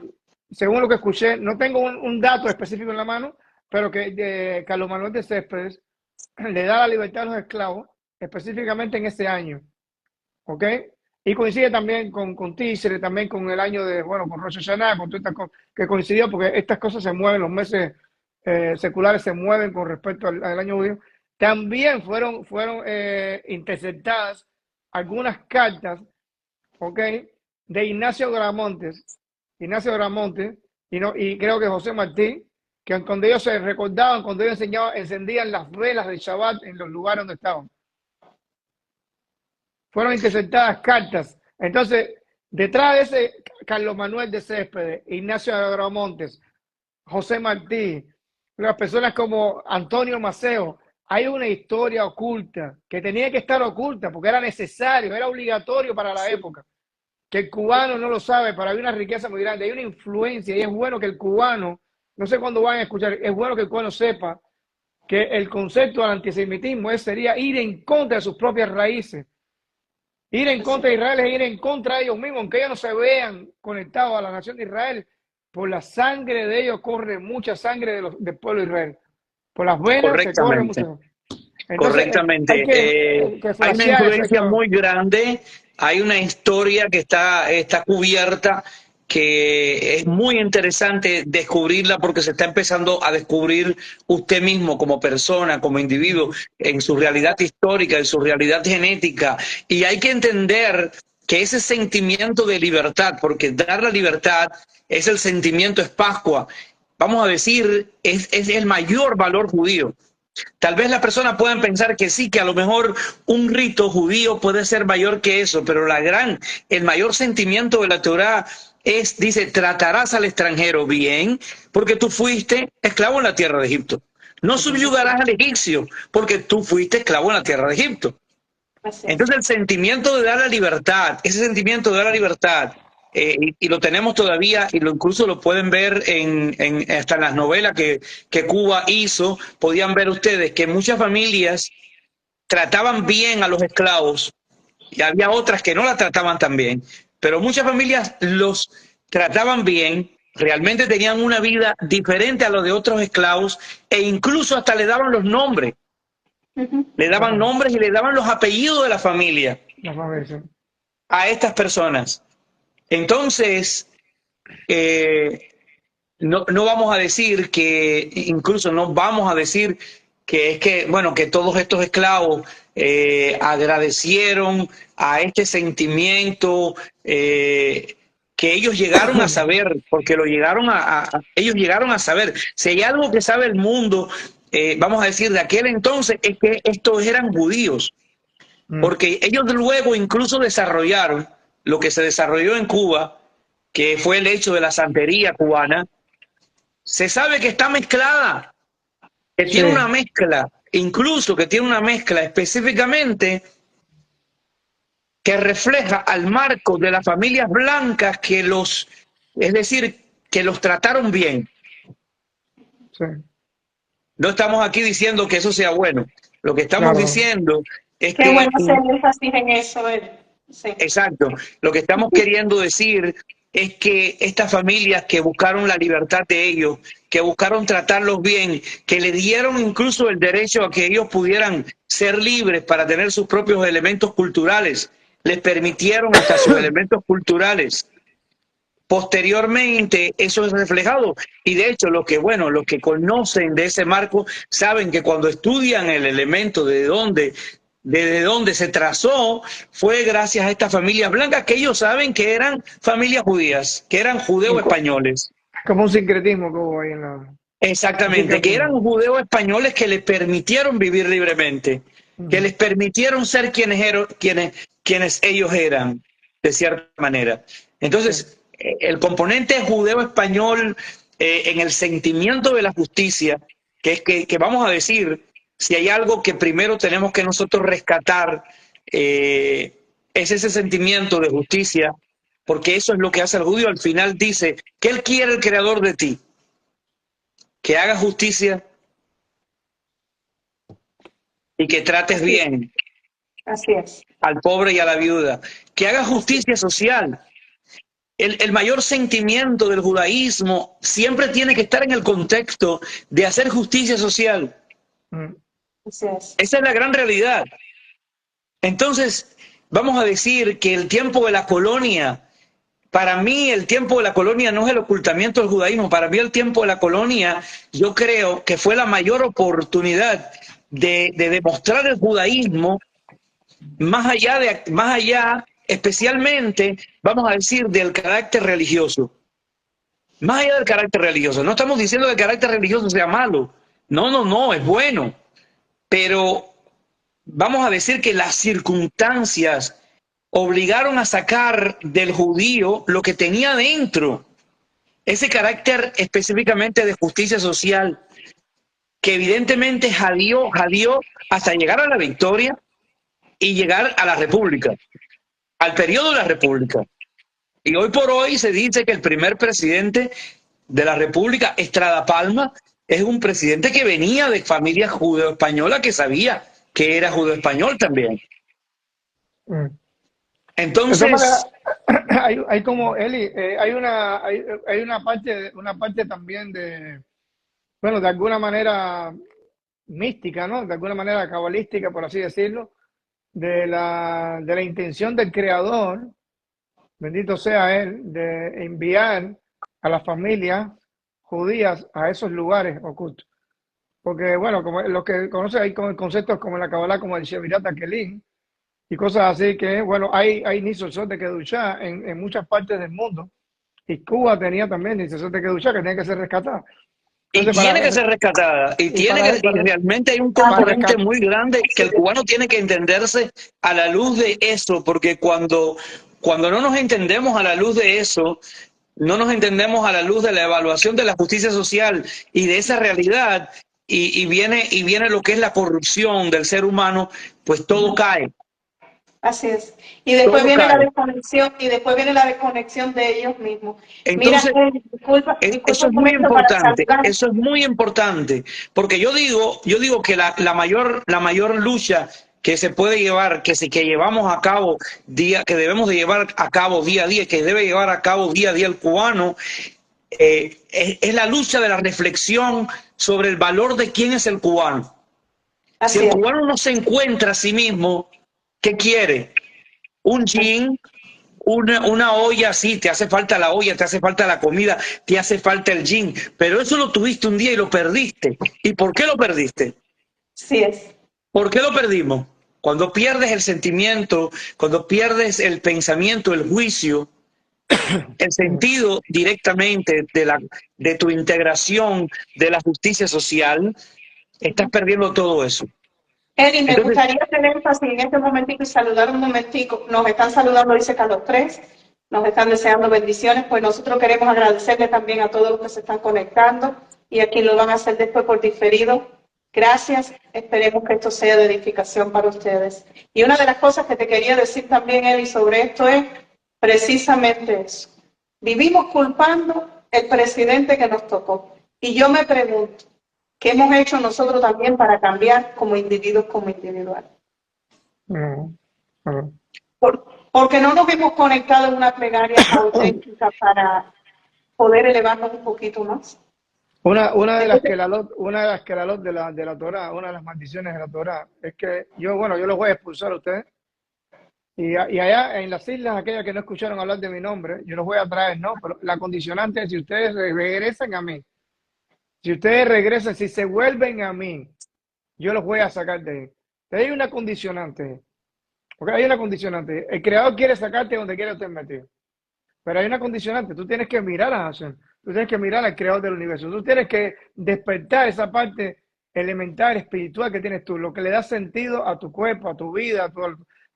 según lo que escuché, no tengo un dato específico en la mano, pero que Carlos Manuel de Céspedes le da la libertad a los esclavos, específicamente en ese año. ¿Ok? Y coincide también con Tishrei, también con el año de, bueno, con Rosh Hashanah, con todas estas cosas, que coincidió porque estas cosas se mueven, los meses seculares se mueven con respecto al año judío. También fueron interceptadas algunas cartas, ¿ok?, de Ignacio Gramontes, y creo que José Martí, que cuando ellos se recordaban, cuando ellos encendían las velas de Shabbat en los lugares donde estaban. Fueron interceptadas cartas. Entonces, detrás de ese Carlos Manuel de Céspedes, Ignacio Gramontes, José Martí, las personas como Antonio Maceo, hay una historia oculta que tenía que estar oculta porque era necesario, era obligatorio para la época. que el cubano no lo sabe, pero hay una riqueza muy grande, hay una influencia y es bueno que el cubano, no sé cuándo van a escuchar, es bueno que el cubano sepa que el concepto del antisemitismo sería ir en contra de sus propias raíces. Ir en contra de Israel es ir en contra de ellos mismos, aunque ellos no se vean conectados a la nación de Israel. Por la sangre de ellos corre mucha sangre del pueblo de Israel. Por las venas se corre mucha sangre. Entonces, Correctamente. hay que Hay una flashear influencia muy grande, hay una historia que está cubierta, que es muy interesante descubrirla porque se está empezando a descubrir usted mismo como persona, como individuo, en su realidad histórica, en su realidad genética. Y hay que entender que ese sentimiento de libertad, porque dar la libertad es el sentimiento, es Pascua, vamos a decir, es el mayor valor judío. Tal vez las personas puedan pensar que sí, que a lo mejor un rito judío puede ser mayor que eso, pero el mayor sentimiento de la Torá dice, tratarás al extranjero bien, porque tú fuiste esclavo en la tierra de Egipto. No subyugarás al egipcio, porque tú fuiste esclavo en la tierra de Egipto. Entonces el sentimiento de dar la libertad, ese sentimiento de dar la libertad, y lo tenemos todavía, y incluso lo pueden ver hasta en las novelas que Cuba hizo, podían ver ustedes que muchas familias trataban bien a los esclavos, y había otras que no la trataban tan bien, pero muchas familias los trataban bien, realmente tenían una vida diferente a los de otros esclavos, e incluso hasta le daban los nombres. Le daban nombres y le daban los apellidos de la familia a estas personas. Entonces, no vamos a decir que, incluso no vamos a decir que es que, bueno, que todos estos esclavos agradecieron a este sentimiento que ellos llegaron a saber, porque ellos llegaron a saber. Si hay algo que sabe el mundo, vamos a decir, de aquel entonces, es que estos eran judíos, porque ellos luego incluso desarrollaron lo que se desarrolló en Cuba, que fue el hecho de la santería cubana. Se sabe que está mezclada, que tiene una mezcla, incluso que tiene una mezcla específicamente que refleja al marco de las familias blancas es decir, que los trataron bien. Sí. No estamos aquí diciendo que eso sea bueno. Lo que estamos diciendo es que... Qué bueno hacer énfasis en eso. Sí. Exacto. Lo que estamos queriendo decir es que estas familias que buscaron la libertad de ellos, que buscaron tratarlos bien, que le dieron incluso el derecho a que ellos pudieran ser libres para tener sus propios elementos culturales, les permitieron hasta sus elementos culturales. Posteriormente eso es reflejado, y de hecho los que conocen de ese marco saben que cuando estudian el elemento desde dónde se trazó, fue gracias a estas familias blancas que ellos saben que eran familias judías, que eran judeo-españoles. Como un sincretismo que hubo ahí en la... Exactamente, que eran judeo-españoles que les permitieron vivir libremente, que les permitieron ser quienes ellos eran, de cierta manera. Entonces, el componente judeo-español en el sentimiento de la justicia, que vamos a decir, si hay algo que primero tenemos que nosotros rescatar, es ese sentimiento de justicia, porque eso es lo que hace el judío. Al final dice, ¿qué él quiere el creador de ti? Que hagas justicia y que trates bien al pobre y a la viuda, que hagas justicia social. El mayor sentimiento del judaísmo siempre tiene que estar en el contexto de hacer justicia social. Esa es la gran realidad. Entonces, vamos a decir que el tiempo de la colonia, para mí el tiempo de la colonia no es el ocultamiento del judaísmo, para mí el tiempo de la colonia, yo creo que fue la mayor oportunidad de demostrar el judaísmo más allá, especialmente, vamos a decir, del carácter religioso. Más allá del carácter religioso. No estamos diciendo que el carácter religioso sea malo. No, es bueno. Pero vamos a decir que las circunstancias obligaron a sacar del judío lo que tenía dentro. Ese carácter específicamente de justicia social, que evidentemente jadeó hasta llegar a la victoria y llegar a la República, al periodo de la República. Y hoy por hoy se dice que el primer presidente de la República, Estrada Palma, es un presidente que venía de familia judeo-española, que sabía que era judeo-español también. Mm. De todas Entonces, maneras, hay como, Eli, hay una parte también de, bueno, de alguna manera mística, ¿no? De alguna manera cabalística, por así decirlo, de la intención del Creador, bendito sea Él, de enviar a las familias judías a esos lugares ocultos. Porque, bueno, como los que conocen, hay como conceptos como la Kabbalah, como el Shevirat Kelim, y cosas así que, bueno, hay Nisosot de Kedushá en muchas partes del mundo. Y Cuba tenía también Nisosot de Kedushá que tenía que ser rescatada. y Entonces, tiene que ser rescatada, y para, y realmente hay un para componente rescatar, muy grande que el cubano tiene que entenderse a la luz de eso, porque cuando no nos entendemos a la luz de eso, no nos entendemos a la luz de la evaluación de la justicia social y de esa realidad, y viene lo que es la corrupción del ser humano, pues todo cae, Así es. Y después todo viene la cae. desconexión, y después viene la desconexión de ellos mismos. Mira, Entonces, disculpa eso es un muy momento para importante, saludar. eso es muy importante, porque yo digo que la mayor lucha que se puede llevar, que llevamos a cabo que debemos de llevar a cabo día a día, que debe llevar a cabo día a día el cubano, es la lucha de la reflexión sobre el valor de quién es el cubano. Si Así el es. cubano no se encuentra a sí mismo, ¿qué quiere? Un jean, una olla, sí, te hace falta la olla, te hace falta la comida, te hace falta el gin, pero eso lo tuviste un día y lo perdiste. ¿Y por qué lo perdiste? Así es. ¿Por qué lo perdimos? Cuando pierdes el sentimiento, cuando pierdes el pensamiento, el juicio, el sentido directamente de tu integración de la justicia social, estás perdiendo todo eso. Eli, me Entonces, gustaría hacer énfasis en este momentico y saludar un momentico. Nos están saludando, dice Carlos 3, nos están deseando bendiciones, pues nosotros queremos agradecerle también a todos los que se están conectando y a quienes lo van a hacer después por diferido. Gracias, esperemos que esto sea de edificación para ustedes. Y una de las cosas que te quería decir también, Eli, sobre esto es precisamente eso. Vivimos culpando el presidente que nos tocó. Y yo me pregunto, ¿qué hemos hecho nosotros también para cambiar como individuos, como individuales? Porque no nos hemos conectado en una plegaria auténtica para poder elevarnos un poquito más. una de las Entonces, que de la Torah, una de las maldiciones de la Torah, es que yo, bueno, yo los voy a expulsar a ustedes. Y allá en las islas, aquellas que no escucharon hablar de mi nombre, yo los voy a traer, ¿no? Pero la condicionante es si ustedes regresan a mí. Si ustedes regresan, si se vuelven a mí, yo los voy a sacar de ahí. Pero hay una condicionante. Porque hay una condicionante. El creador quiere sacarte donde quiera estar metido. Pero hay una condicionante. Tú tienes que mirar a Hashem. Tú tienes que mirar al creador del universo. Tú tienes que despertar esa parte elemental, espiritual que tienes tú. Lo que le da sentido a tu cuerpo, a tu vida,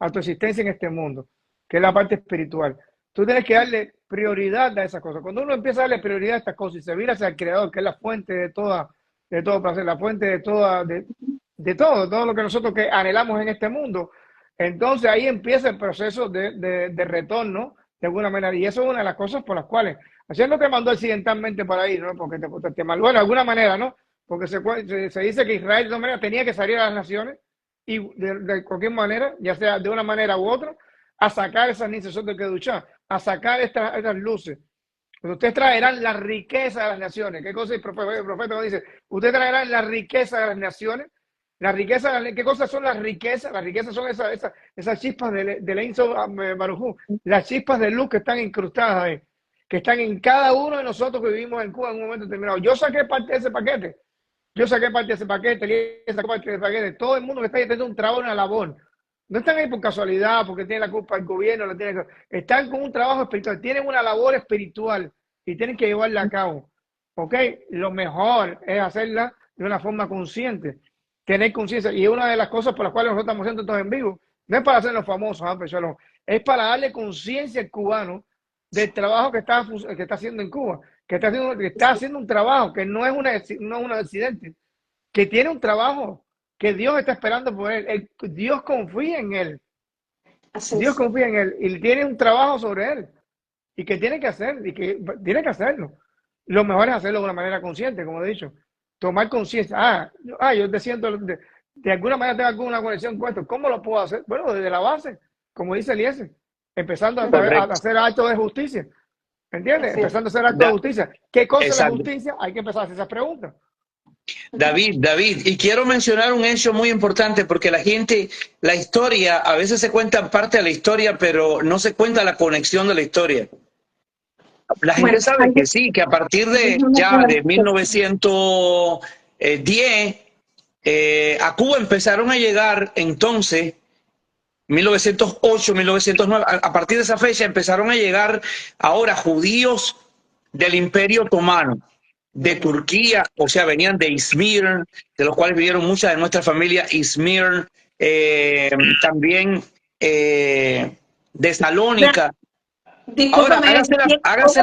a tu existencia en este mundo. Que es la parte espiritual. Tú tienes que darle prioridad a esas cosas. Cuando uno empieza a darle prioridad a estas cosas y se mira hacia el creador, que es la fuente de todo placer, la fuente de todo lo que nosotros que anhelamos en este mundo, entonces ahí empieza el proceso de retorno de alguna manera. Y eso es una de las cosas por las cuales Hashem no te mandó accidentalmente para ir, ¿no? Porque te mandó de alguna manera, ¿no? Porque se dice que Israel de alguna manera tenía que salir a las naciones y de cualquier manera, ya sea de una manera u otra, a sacar esas nicesos de Kedushá, a sacar estas luces. Pues ustedes traerán la riqueza de las naciones. ¿Qué cosa el profeta dice? Ustedes traerán la riqueza de las naciones. La riqueza, ¿qué cosas son las riquezas? Las riquezas son esas chispas de la Inso Barujú, las chispas de luz que están incrustadas ahí, que están en cada uno de nosotros que vivimos en Cuba en un momento determinado. Yo saqué parte de ese paquete. Yo saqué parte de ese paquete, sacó parte de ese paquete. Todo el mundo que está ahí teniendo un trabajo, una labor. No están ahí por casualidad, porque tienen la culpa el gobierno, están con un trabajo espiritual, tienen una labor espiritual y tienen que llevarla a cabo. ¿Ok? Lo mejor es hacerla de una forma consciente, tener conciencia. Y una de las cosas por las cuales nosotros estamos haciendo estos en vivo, no es para hacernos famosos, es para darle conciencia al cubano del trabajo que está haciendo en Cuba, que está haciendo un trabajo que no es un accidente, que tiene un trabajo que Dios está esperando por él. Dios confía en él. así Dios es. confía en él y tiene un trabajo sobre él. y que tiene que hacer, y que tiene que hacerlo. Lo mejor es hacerlo de una manera consciente, como he dicho. Tomar conciencia. Yo te siento, de alguna manera tengo alguna conexión con esto. ¿Cómo lo puedo hacer? Bueno, desde la base, como dice Eliezer, empezando a hacer actos de justicia. ¿Entiendes? Sí. Empezando a hacer actos de justicia. ¿Qué cosa es la Exacto. justicia? Hay que empezar a hacer esas preguntas. David, y quiero mencionar un hecho muy importante porque la historia, a veces se cuenta parte de la historia, pero no se cuenta la conexión de la historia. La gente sabe que sí, que a partir de 1910, a Cuba empezaron a llegar entonces, 1908, 1909, a partir de esa fecha empezaron a llegar ahora judíos del Imperio Otomano, de Turquía, o sea, venían de Izmir, de los cuales vivieron muchas de nuestra familia, Izmir, también de Salónica. Ahora, Discúlpame, hágase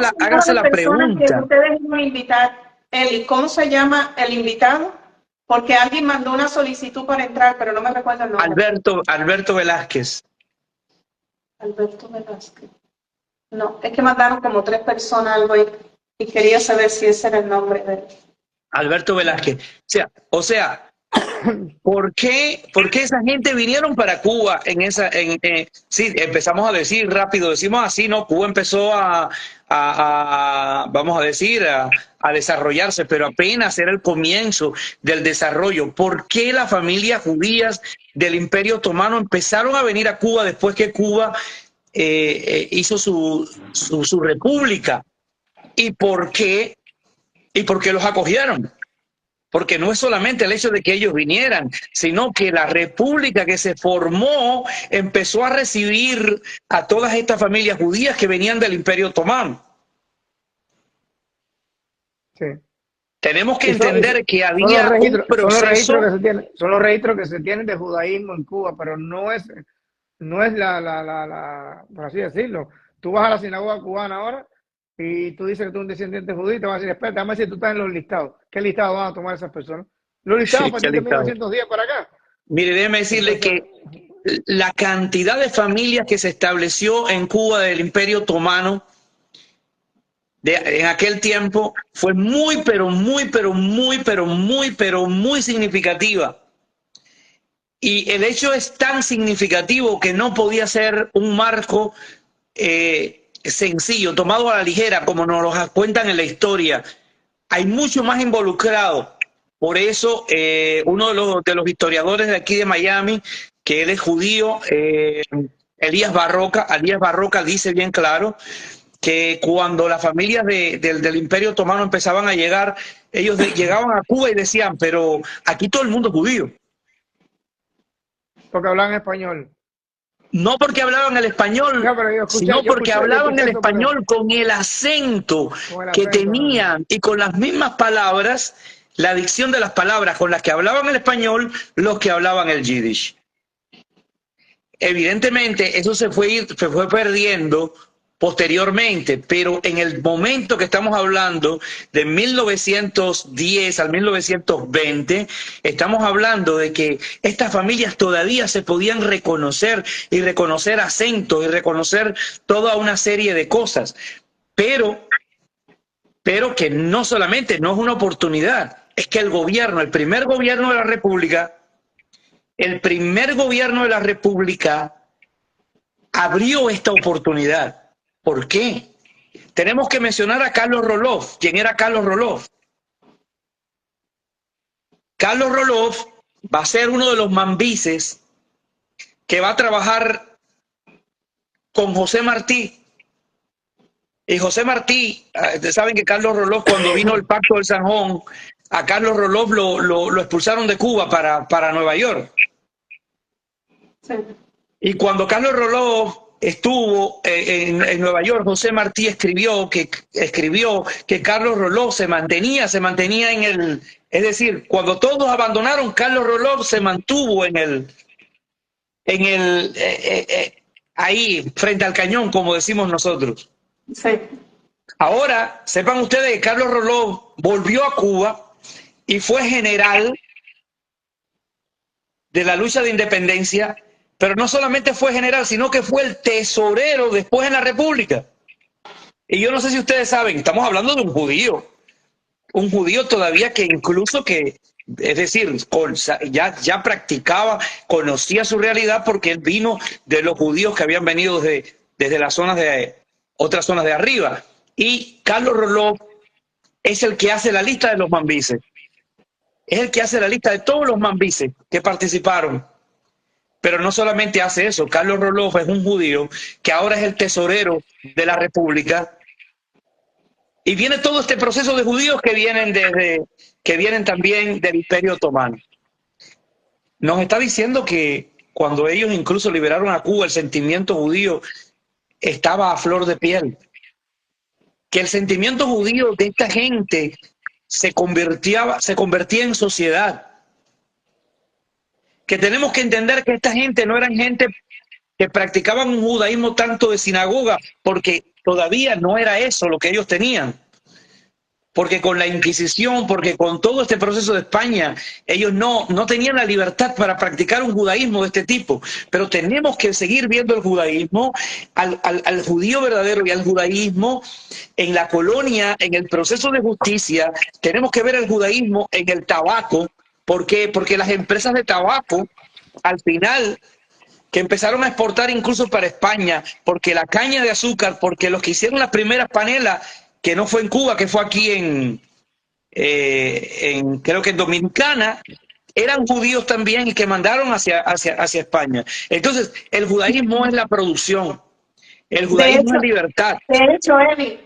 la que pregunta. ustedes van a invitar, Eli, ¿cómo se llama el invitado? Porque alguien mandó una solicitud para entrar, pero no me recuerdo el nombre. Alberto Velázquez. Alberto Velázquez. No, es que mandaron como 3 personas algo ahí y quería saber si ese era el nombre de él. Alberto Velázquez. O sea, ¿por qué esa gente vinieron para Cuba sí, empezamos a decir rápido, decimos así, ¿no? Cuba empezó vamos a decir, a desarrollarse, pero apenas era el comienzo del desarrollo. ¿Por qué las familias judías del Imperio Otomano empezaron a venir a Cuba después que Cuba hizo su república? ¿Y por qué los acogieron? Porque no es solamente el hecho de que ellos vinieran, sino que la república que se formó empezó a recibir a todas estas familias judías que venían del Imperio Otomano. Sí. Tenemos que entender que había un proceso. Son los registros que se tienen de judaísmo en Cuba, pero no es por así decirlo. Tú vas a la sinagoga cubana ahora y tú dices que tú eres un descendiente judío y te van a decir, espérate, vamos a decir, tú estás en los listados. ¿Qué listado van a tomar esas personas? Los listados a partir de 1910 para acá. Mire, déjeme decirle que la cantidad de familias que se estableció en Cuba del Imperio Otomano en aquel tiempo fue muy significativa. Y el hecho es tan significativo que no podía ser un marco sencillo, tomado a la ligera, como nos lo cuentan en la historia. Hay mucho más involucrado. Por eso, uno de los historiadores de aquí de Miami, que él es judío, Elías Barroca dice bien claro que cuando las familias del Imperio Otomano empezaban a llegar, ellos llegaban a Cuba y decían, pero aquí todo el mundo es judío. Porque hablaban español. No porque hablaban el español, sino porque hablaban el español con el acento que tenían y con las mismas palabras, la dicción de las palabras con las que hablaban el español, los que hablaban el yiddish. Evidentemente, eso se fue perdiendo posteriormente, pero en el momento que estamos hablando de 1910 al 1920, estamos hablando de que estas familias todavía se podían reconocer y reconocer acentos y reconocer toda una serie de cosas, pero que no solamente no es una oportunidad, es que el primer gobierno de la República abrió esta oportunidad. ¿Por qué? Tenemos que mencionar a Carlos Roloff. ¿Quién era Carlos Roloff? Carlos Roloff va a ser uno de los mambises que va a trabajar con José Martí. Y José Martí, ustedes saben que Carlos Roloff, cuando vino el Pacto del Sanjón, a Carlos Roloff lo expulsaron de Cuba para Nueva York. Sí. Y cuando Carlos Roloff estuvo en Nueva York, José Martí escribió que Carlos Roloff se mantenía es decir, cuando todos abandonaron, Carlos Roloff se mantuvo ahí frente al cañón, como decimos nosotros. Sí. Ahora, sepan ustedes que Carlos Roloff volvió a Cuba y fue general de la lucha de independencia. Pero no solamente fue general, sino que fue el tesorero después en la República. Y yo no sé si ustedes saben, estamos hablando de un judío todavía que incluso que, es decir, ya practicaba, conocía su realidad porque él vino de los judíos que habían venido desde las zonas de otras zonas de arriba. Y Carlos Roloff es el que hace la lista de los mambises. Es el que hace la lista de todos los mambises que participaron. Pero no solamente hace eso, Carlos Roloff es un judío que ahora es el tesorero de la República. Y viene todo este proceso de judíos que vienen también del Imperio Otomano. Nos está diciendo que cuando ellos incluso liberaron a Cuba, el sentimiento judío estaba a flor de piel. Que el sentimiento judío de esta gente se convertía en sociedad. Que tenemos que entender que esta gente no eran gente que practicaban un judaísmo tanto de sinagoga, porque todavía no era eso lo que ellos tenían. Porque con la Inquisición, porque con todo este proceso de España, ellos no tenían la libertad para practicar un judaísmo de este tipo. Pero tenemos que seguir viendo el judaísmo, al judío verdadero y al judaísmo en la colonia, en el proceso de justicia. Tenemos que ver el judaísmo en el tabaco. ¿Por qué? Porque las empresas de tabaco, al final, que empezaron a exportar incluso para España, porque la caña de azúcar, porque los que hicieron las primeras panelas, que no fue en Cuba, que fue aquí creo que en Dominicana, eran judíos también y que mandaron hacia España. Entonces, el judaísmo es la producción, el judaísmo es libertad. De hecho, Eli,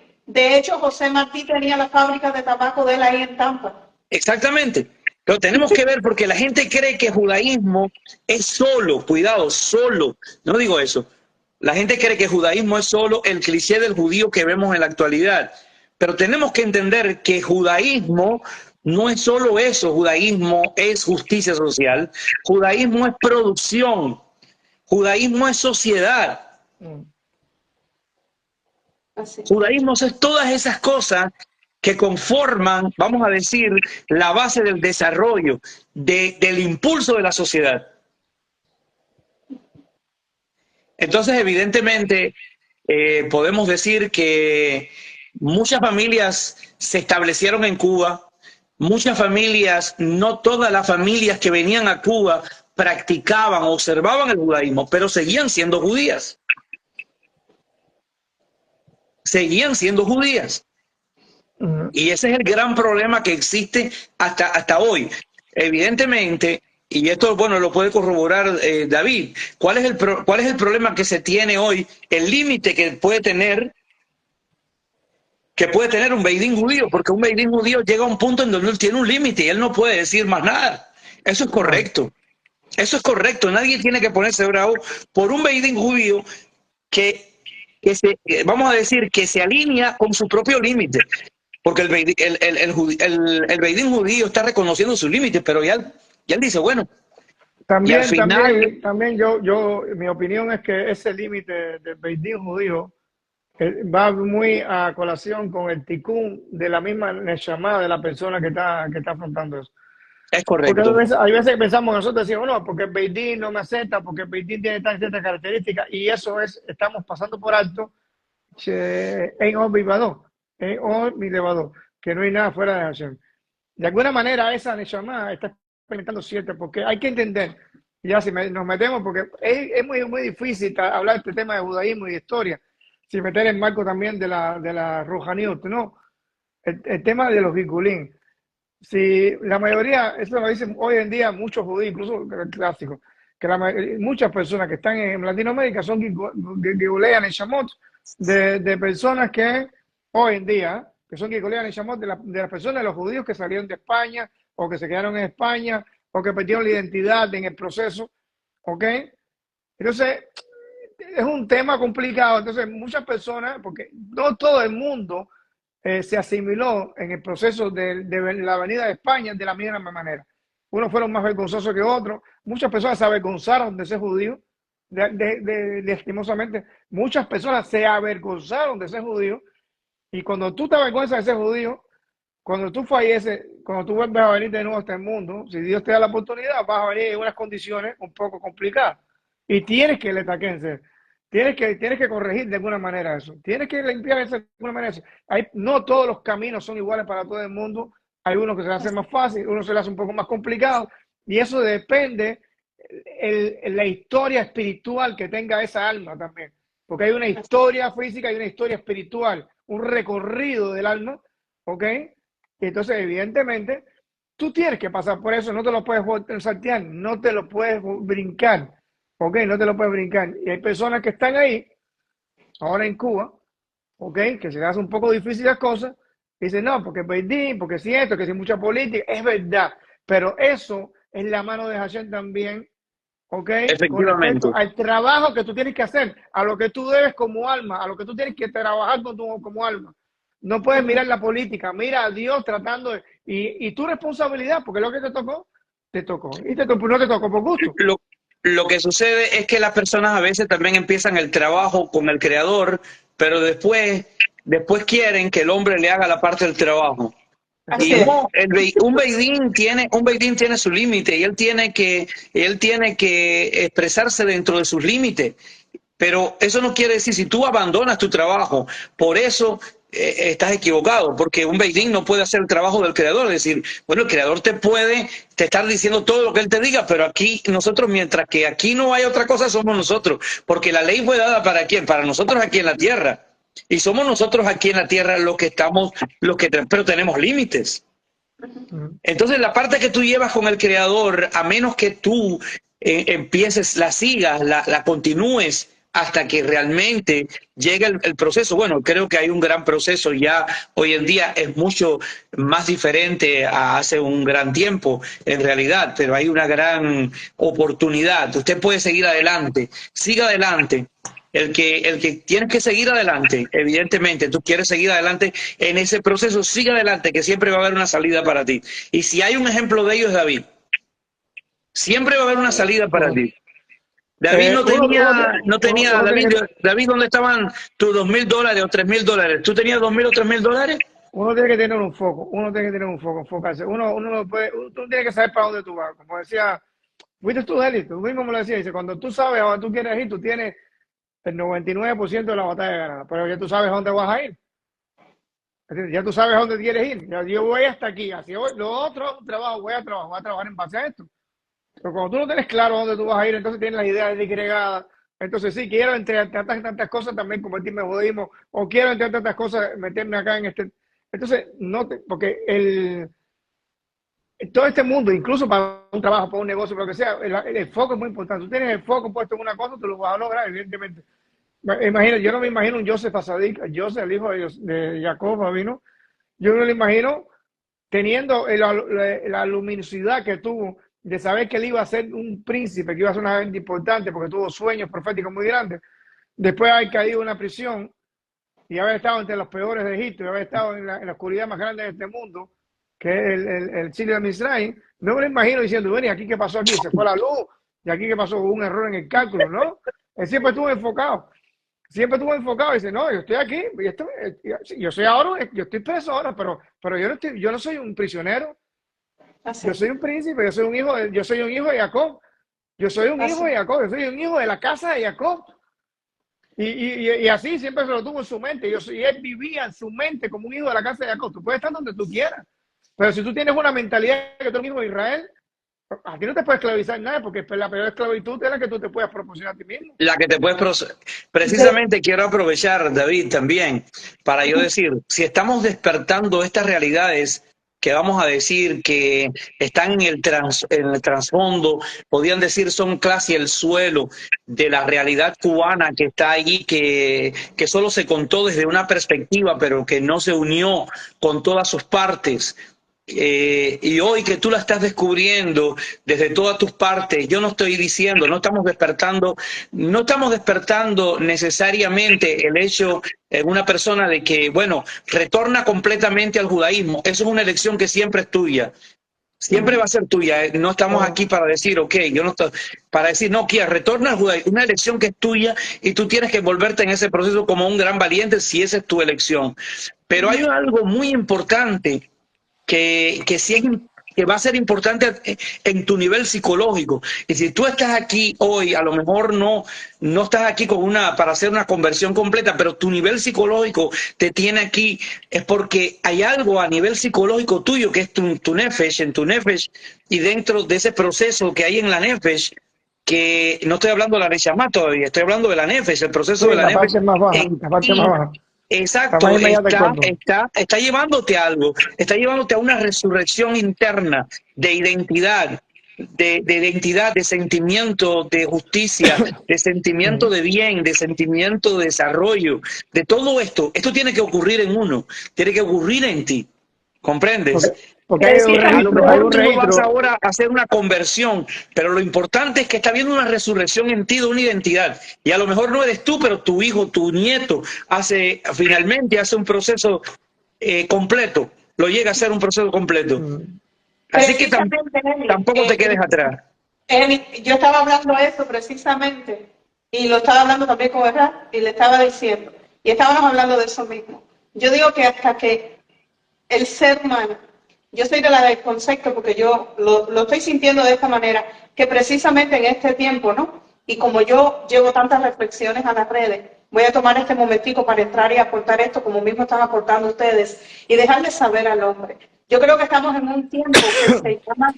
José Martí tenía la fábrica de tabaco de él ahí en Tampa. Exactamente. Pero tenemos que ver, porque la gente cree que judaísmo es solo, cuidado, solo, no digo eso. La gente cree que judaísmo es solo el cliché del judío que vemos en la actualidad. Pero tenemos que entender que judaísmo no es solo eso. Judaísmo es justicia social. Judaísmo es producción. Judaísmo es sociedad. Judaísmo es todas esas cosas que conforman, vamos a decir, la base del desarrollo, del impulso de la sociedad. Entonces, evidentemente, podemos decir que muchas familias se establecieron en Cuba, muchas familias, no todas las familias que venían a Cuba practicaban, observaban el judaísmo, pero seguían siendo judías. Seguían siendo judías. Y ese es el gran problema que existe hasta hoy. Evidentemente, y esto, bueno, lo puede corroborar David, ¿cuál es el problema que se tiene hoy? El límite que puede tener un beidín judío, porque un beidín judío llega a un punto en donde él tiene un límite y él no puede decir más nada. Eso es correcto. Eso es correcto. Nadie tiene que ponerse bravo por un beidín judío vamos a decir, que se alinea con su propio límite. Porque el beidín judío está reconociendo sus límites, pero ya él dice, bueno. También, también mi opinión es que ese límite del beidín judío va muy a colación con el tikkun de la misma neshama de la persona que está afrontando eso. Es correcto. Porque hay veces que pensamos nosotros, decimos, no, porque el beidín no me acepta, porque el beidín tiene ciertas características, y eso estamos pasando por alto en olvidado, que no hay nada fuera de Hashem. De alguna manera esa neshama está experimentando cierto, porque hay que entender, ya si nos metemos, porque es muy, muy difícil hablar de este tema de judaísmo y de historia, sin meter el marco también de la Ruhaniut, ¿no? El tema de los Gikulín. Si la mayoría, eso lo dicen hoy en día muchos judíos, incluso clásicos, que muchas personas que están en Latinoamérica son Gigulean y Shamot de personas que hoy en día, que son Gigulean y Shamot de las personas, de los judíos que salieron de España o que se quedaron en España o que perdieron la identidad en el proceso, ¿ok? Entonces, es un tema complicado. Entonces, muchas personas, porque no todo el mundo se asimiló en el proceso de la venida de España de la misma manera. Unos fueron más vergonzosos que otros. Muchas personas se avergonzaron de ser judíos. Lastimosamente, muchas personas se avergonzaron de ser judíos. Y cuando tú te avergüenzas de ser judío, cuando tú falleces, cuando tú vuelves a venir de nuevo a este mundo, si Dios te da la oportunidad, vas a venir en unas condiciones un poco complicadas. Y tienes que le taquense. tienes que corregir de alguna manera eso. Tienes que limpiar eso de alguna manera eso. No todos los caminos son iguales para todo el mundo. Hay unos que se le hace más fácil, unos se le hace un poco más complicado. Y eso depende la historia espiritual que tenga esa alma también. Porque hay una historia física y una historia espiritual, un recorrido del alma, ¿ok? Y entonces, evidentemente, tú tienes que pasar por eso, no te lo puedes saltear, no te lo puedes brincar, ¿ok? No te lo puedes brincar. Y hay personas que están ahí, ahora en Cuba, ¿ok? Que se les hace un poco difícil las cosas, y dicen, no, porque Beidín, porque si esto, que si mucha política, es verdad, pero eso es la mano de Hashem también, ¿ok? Con Efectivamente. respecto al trabajo que tú tienes que hacer, a lo que tú debes como alma, a lo que tú tienes que trabajar como alma. No puedes mirar la política, mira a Dios tratando de, y tu responsabilidad, porque lo que te tocó, y no te tocó por gusto. Lo que sucede es que las personas a veces también empiezan el trabajo con el creador, pero después quieren que el hombre le haga la parte del trabajo. Así Y es. no, un Beidín tiene su límite y él tiene que expresarse dentro de sus límites. Pero eso no quiere decir, si tú abandonas tu trabajo, por eso estás equivocado, porque un Beidín no puede hacer el trabajo del creador. Es decir, bueno, el creador te estar diciendo todo lo que él te diga, pero aquí nosotros, mientras que aquí no hay otra cosa, somos nosotros. Porque la ley fue dada ¿para quién? Para nosotros aquí en la tierra. Y somos nosotros aquí en la tierra pero tenemos límites. Entonces la parte que tú llevas con el creador, a menos que tú empieces, la sigas, la continúes hasta que realmente llegue el proceso. Bueno, creo que hay un gran proceso ya hoy en día, es mucho más diferente a hace un gran tiempo en realidad, pero hay una gran oportunidad. Usted puede seguir adelante, siga adelante. El que tienes que seguir adelante, evidentemente, tú quieres seguir adelante en ese proceso, sigue adelante, que siempre va a haber una salida para ti. Y si hay un ejemplo de ello es David. Siempre va a haber una salida para ti. David David, ¿dónde estaban tus $2,000 o $3,000? ¿Tú tenías $2,000 o $3,000? Uno tiene que tener un foco, enfocarse. Uno no puede, tú tienes que saber para dónde tú vas. Como decía, fuiste tú, Eli, tú mismo me lo decías, dice, cuando tú sabes a dónde tú quieres ir, tú tienes el 99% de la batalla ganada, pero ya tú sabes a dónde vas a ir. Ya tú sabes a dónde quieres ir. Ya, yo voy hasta aquí, así voy. Lo otro, voy a trabajar en base a esto. Pero cuando tú no tienes claro a dónde tú vas a ir, entonces tienes las ideas disgregadas. Entonces sí, quiero entre tantas cosas también convertirme en budismo, o quiero entre tantas cosas meterme acá en este. Entonces, porque todo este mundo, incluso para un trabajo, para un negocio, para lo que sea, el foco es muy importante. Tú tienes el foco puesto en una cosa, tú lo vas a lograr, evidentemente. Imagina, yo no me imagino un Joseph Asadik, Joseph, el hijo de Jacob, vino. Yo no lo imagino teniendo la luminosidad que tuvo de saber que él iba a ser un príncipe, que iba a ser una gente importante, porque tuvo sueños proféticos muy grandes. Después de haber caído en una prisión y haber estado entre los peores de Egipto y haber estado en la oscuridad más grande de este mundo, que es el sitio de Misraim, no me lo imagino diciendo, bueno, ¿y aquí qué pasó aquí? Se fue la luz, y aquí qué pasó, hubo un error en el cálculo, ¿no? Él siempre estuvo enfocado y dice, no, yo estoy aquí, yo soy ahora, yo estoy preso ahora, pero yo no soy un prisionero, yo soy un príncipe, yo soy un hijo de Jacob, yo soy un hijo de la casa de Jacob. Y así siempre se lo tuvo en su mente, y él vivía en su mente como un hijo de la casa de Jacob. Tú puedes estar donde tú quieras, pero si tú tienes una mentalidad que tú eres un hijo de Israel, a ti no te puede esclavizar nada, porque la peor esclavitud es la que tú te puedes proporcionar a ti mismo. La que te puedes precisamente quiero aprovechar, David, también, para yo decir, si estamos despertando estas realidades que vamos a decir que están en el trasfondo, podrían decir son casi el suelo de la realidad cubana que está ahí, que solo se contó desde una perspectiva, pero que no se unió con todas sus partes. Y hoy que tú la estás descubriendo desde todas tus partes, yo no estoy diciendo, no estamos despertando necesariamente el hecho en una persona de que, bueno, retorna completamente al judaísmo. Eso es una elección que siempre es tuya. Siempre va a ser tuya. No estamos aquí para decir, ok, yo no estoy, para decir, no, Kia, retorna al judaísmo. Una elección que es tuya y tú tienes que envolverte en ese proceso como un gran valiente si esa es tu elección. Pero hay algo muy importante que sí que va a ser importante en tu nivel psicológico. Y si tú estás aquí hoy, a lo mejor no estás aquí para hacer una conversión completa, pero tu nivel psicológico te tiene aquí, es porque hay algo a nivel psicológico tuyo que es tu nefesh, en tu nefesh, y dentro de ese proceso que hay en la nefesh, que no estoy hablando de la Neshama todavía, estoy hablando de la nefesh, el proceso Sí, de la la nefesh. parte más baja, la parte más baja. Exacto, está llevándote a algo, está llevándote a una resurrección interna de identidad, de identidad, de sentimiento de justicia, de sentimiento de bien, de sentimiento de desarrollo, de todo esto. Esto tiene que ocurrir en uno, tiene que ocurrir en ti, ¿comprendes? Porque hay un A lo registro, hay mejor un tú no vas registro. ahora a hacer una conversión, pero lo importante es que está habiendo una resurrección en ti de una identidad. Y a lo mejor no eres tú, pero tu hijo, tu nieto, finalmente hace un proceso completo. Lo llega a hacer un proceso completo. Así que tampoco te quedes atrás. Yo estaba hablando de eso precisamente, y lo estaba hablando también con Erra, y le estaba diciendo, y estábamos hablando de eso mismo. Yo digo que hasta que el ser humano, yo soy de la del concepto porque yo lo estoy sintiendo de esta manera, que precisamente en este tiempo, ¿no? Y como yo llevo tantas reflexiones a las redes, voy a tomar este momentico para entrar y aportar esto como mismo están aportando ustedes y dejarles saber al hombre. Yo creo que estamos en un tiempo que se llama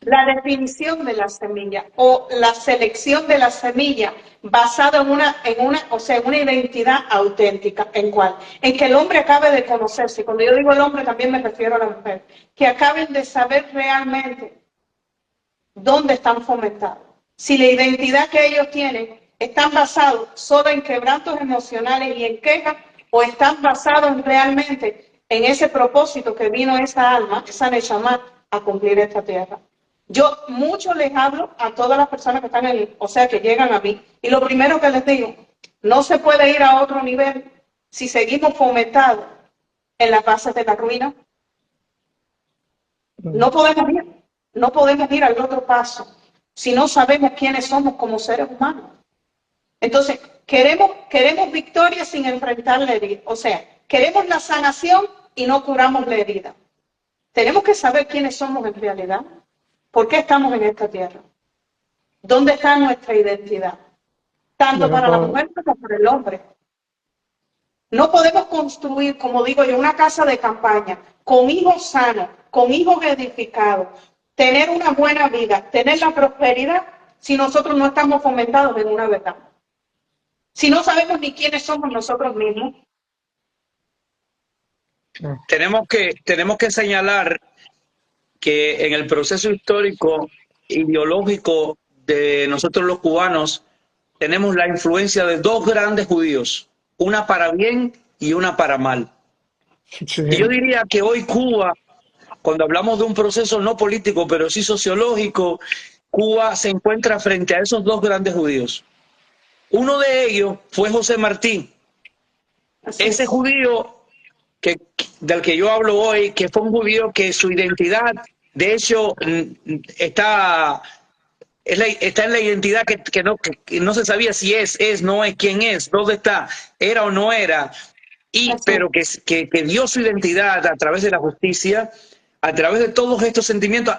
la definición de la semilla o la selección de la semilla basada en una identidad auténtica. ¿En cuál? En que el hombre acabe de conocerse. Cuando yo digo el hombre también me refiero a la mujer. Que acaben de saber realmente dónde están fomentados. Si la identidad que ellos tienen están basados solo en quebrantos emocionales y en quejas o están basados realmente en ese propósito que vino esa alma, esa Neshama, a cumplir esta tierra. Yo mucho les hablo a todas las personas que están que llegan a mí, y lo primero que les digo, no se puede ir a otro nivel si seguimos fomentados en las bases de la ruina. No podemos ir al otro paso si no sabemos quiénes somos como seres humanos. Entonces, queremos victoria sin enfrentar la herida. O sea, queremos la sanación y no curamos la herida. Tenemos que saber quiénes somos en realidad. ¿Por qué estamos en esta tierra? ¿Dónde está nuestra identidad? Tanto para la mujer como para el hombre. No podemos construir, como digo yo, una casa de campaña con hijos sanos, con hijos edificados, tener una buena vida, tener la prosperidad, si nosotros no estamos fomentados en una verdad. Si no sabemos ni quiénes somos nosotros mismos. Tenemos que señalar que en el proceso histórico, ideológico de nosotros los cubanos, tenemos la influencia de dos grandes judíos, una para bien y una para mal. Sí. Y yo diría que hoy Cuba, cuando hablamos de un proceso no político, pero sí sociológico, Cuba se encuentra frente a esos dos grandes judíos. Uno de ellos fue José Martí. Ese judío del que yo hablo hoy, que fue un judío que su identidad, de hecho, está en la identidad que no se sabía si no es, quién es, dónde está, era o no era, pero que dio su identidad a través de la justicia, a través de todos estos sentimientos,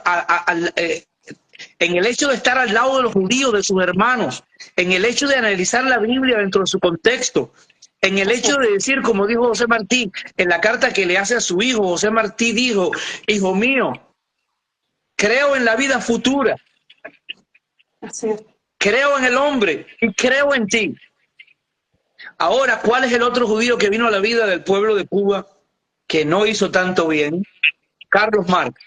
en el hecho de estar al lado de los judíos, de sus hermanos, en el hecho de analizar la Biblia dentro de su contexto, en el hecho de decir, como dijo José Martí, en la carta que le hace a su hijo, José Martí dijo: hijo mío, creo en la vida futura, creo en el hombre y creo en ti. Ahora, ¿cuál es el otro judío que vino a la vida del pueblo de Cuba que no hizo tanto bien? Carlos Marx.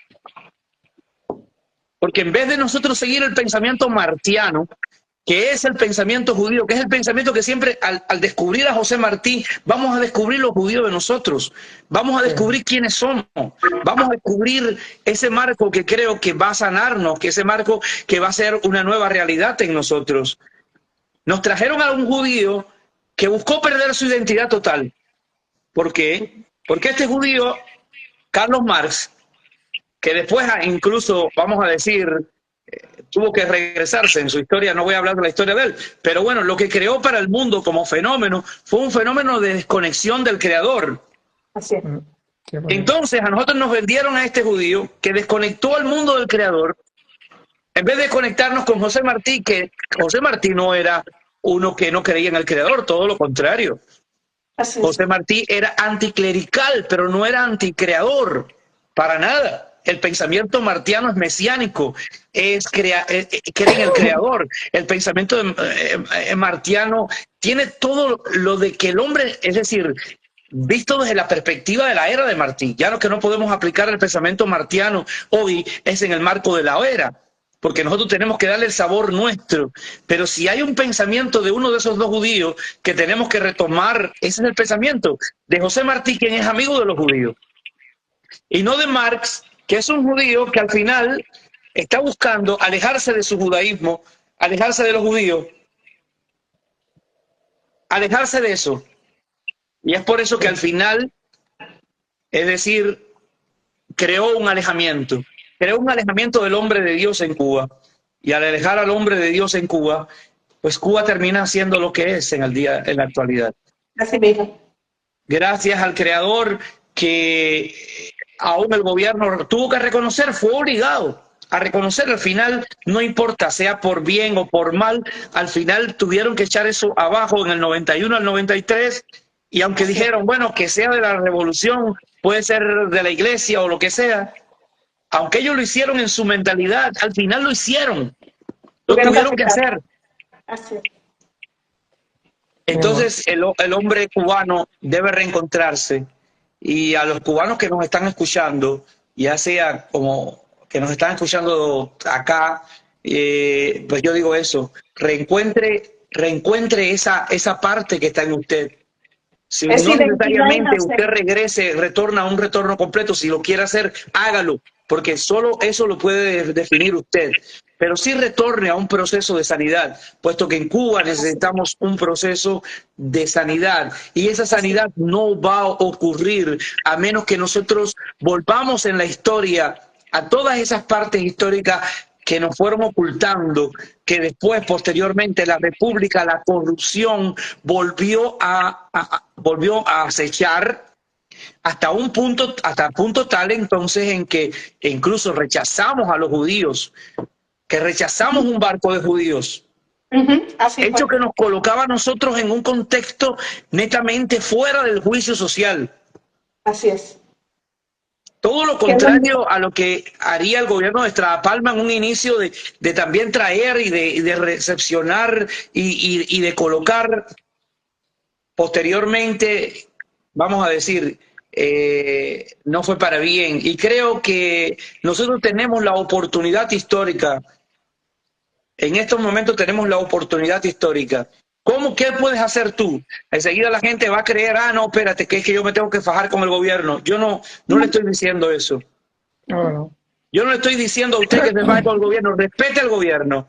Porque en vez de nosotros seguir el pensamiento martiano, que es el pensamiento judío, que es el pensamiento que siempre al descubrir a José Martí, vamos a descubrir los judíos de nosotros, vamos a descubrir quiénes somos, vamos a descubrir ese marco que creo que va a sanarnos, que ese marco que va a ser una nueva realidad en nosotros. Nos trajeron a un judío que buscó perder su identidad total. ¿Por qué? Porque este judío, Carlos Marx, que después incluso, vamos a decir, tuvo que regresarse en su historia, no voy a hablar de la historia de él, pero bueno, lo que creó para el mundo como fenómeno fue un fenómeno de desconexión del creador. Así es. Sí, bueno. Entonces a nosotros nos vendieron a este judío que desconectó al mundo del Creador, en vez de conectarnos con José Martí, que José Martí no era uno que no creía en el Creador, todo lo contrario. Así es. José Martí era anticlerical, pero no era anticreador, para nada. El pensamiento martiano es mesiánico, cree en el Creador. El pensamiento martiano tiene todo lo de que el hombre, es decir, visto desde la perspectiva de la era de Martí, ya lo que no podemos aplicar el pensamiento martiano hoy es en el marco de la era, porque nosotros tenemos que darle el sabor nuestro. Pero si hay un pensamiento de uno de esos dos judíos que tenemos que retomar, ese es el pensamiento de José Martí, quien es amigo de los judíos, y no de Marx, que es un judío que al final está buscando alejarse de su judaísmo, alejarse de los judíos, alejarse de eso. Y es por eso que al final, es decir, creó un alejamiento del hombre de Dios en Cuba. Y al alejar al hombre de Dios en Cuba, pues Cuba termina siendo lo que es en la actualidad. Así mismo. Gracias al Creador, que aún el gobierno tuvo que reconocer, fue obligado a reconocer. Al final, no importa, sea por bien o por mal, al final tuvieron que echar eso abajo en el 91 al 93, y aunque dijeron, bueno, que sea de la revolución, puede ser de la iglesia o lo que sea, aunque ellos lo hicieron en su mentalidad, al final lo hicieron, lo tuvieron que hacer. Así es. Entonces el hombre cubano debe reencontrarse, y a los cubanos que nos están escuchando, ya sea como que nos están escuchando acá, pues yo digo eso, reencuentre esa parte que está en usted. Si no necesariamente usted retorna a un retorno completo, si lo quiere hacer, hágalo, porque solo eso lo puede definir usted. Pero sí retorne a un proceso de sanidad, puesto que en Cuba necesitamos un proceso de sanidad, y esa sanidad no va a ocurrir a menos que nosotros volvamos en la historia a todas esas partes históricas que nos fueron ocultando, que después, posteriormente, la República, la corrupción volvió a acechar hasta un punto tal entonces en que incluso rechazamos a los judíos, que rechazamos un barco de judíos, hecho que nos colocaba a nosotros en un contexto netamente fuera del juicio social. Así es. Todo lo contrario a lo que haría el gobierno de Estrada Palma en un inicio de también traer y de recepcionar y de colocar posteriormente, vamos a decir, no fue para bien. Y creo que nosotros tenemos la oportunidad histórica, en estos momentos tenemos la oportunidad histórica. ¿Qué puedes hacer tú? Enseguida la gente va a creer, no, espérate, que es que yo me tengo que fajar con el gobierno. Yo no le estoy diciendo eso. No. Yo no le estoy diciendo a usted que se faje con el gobierno. Respete al gobierno.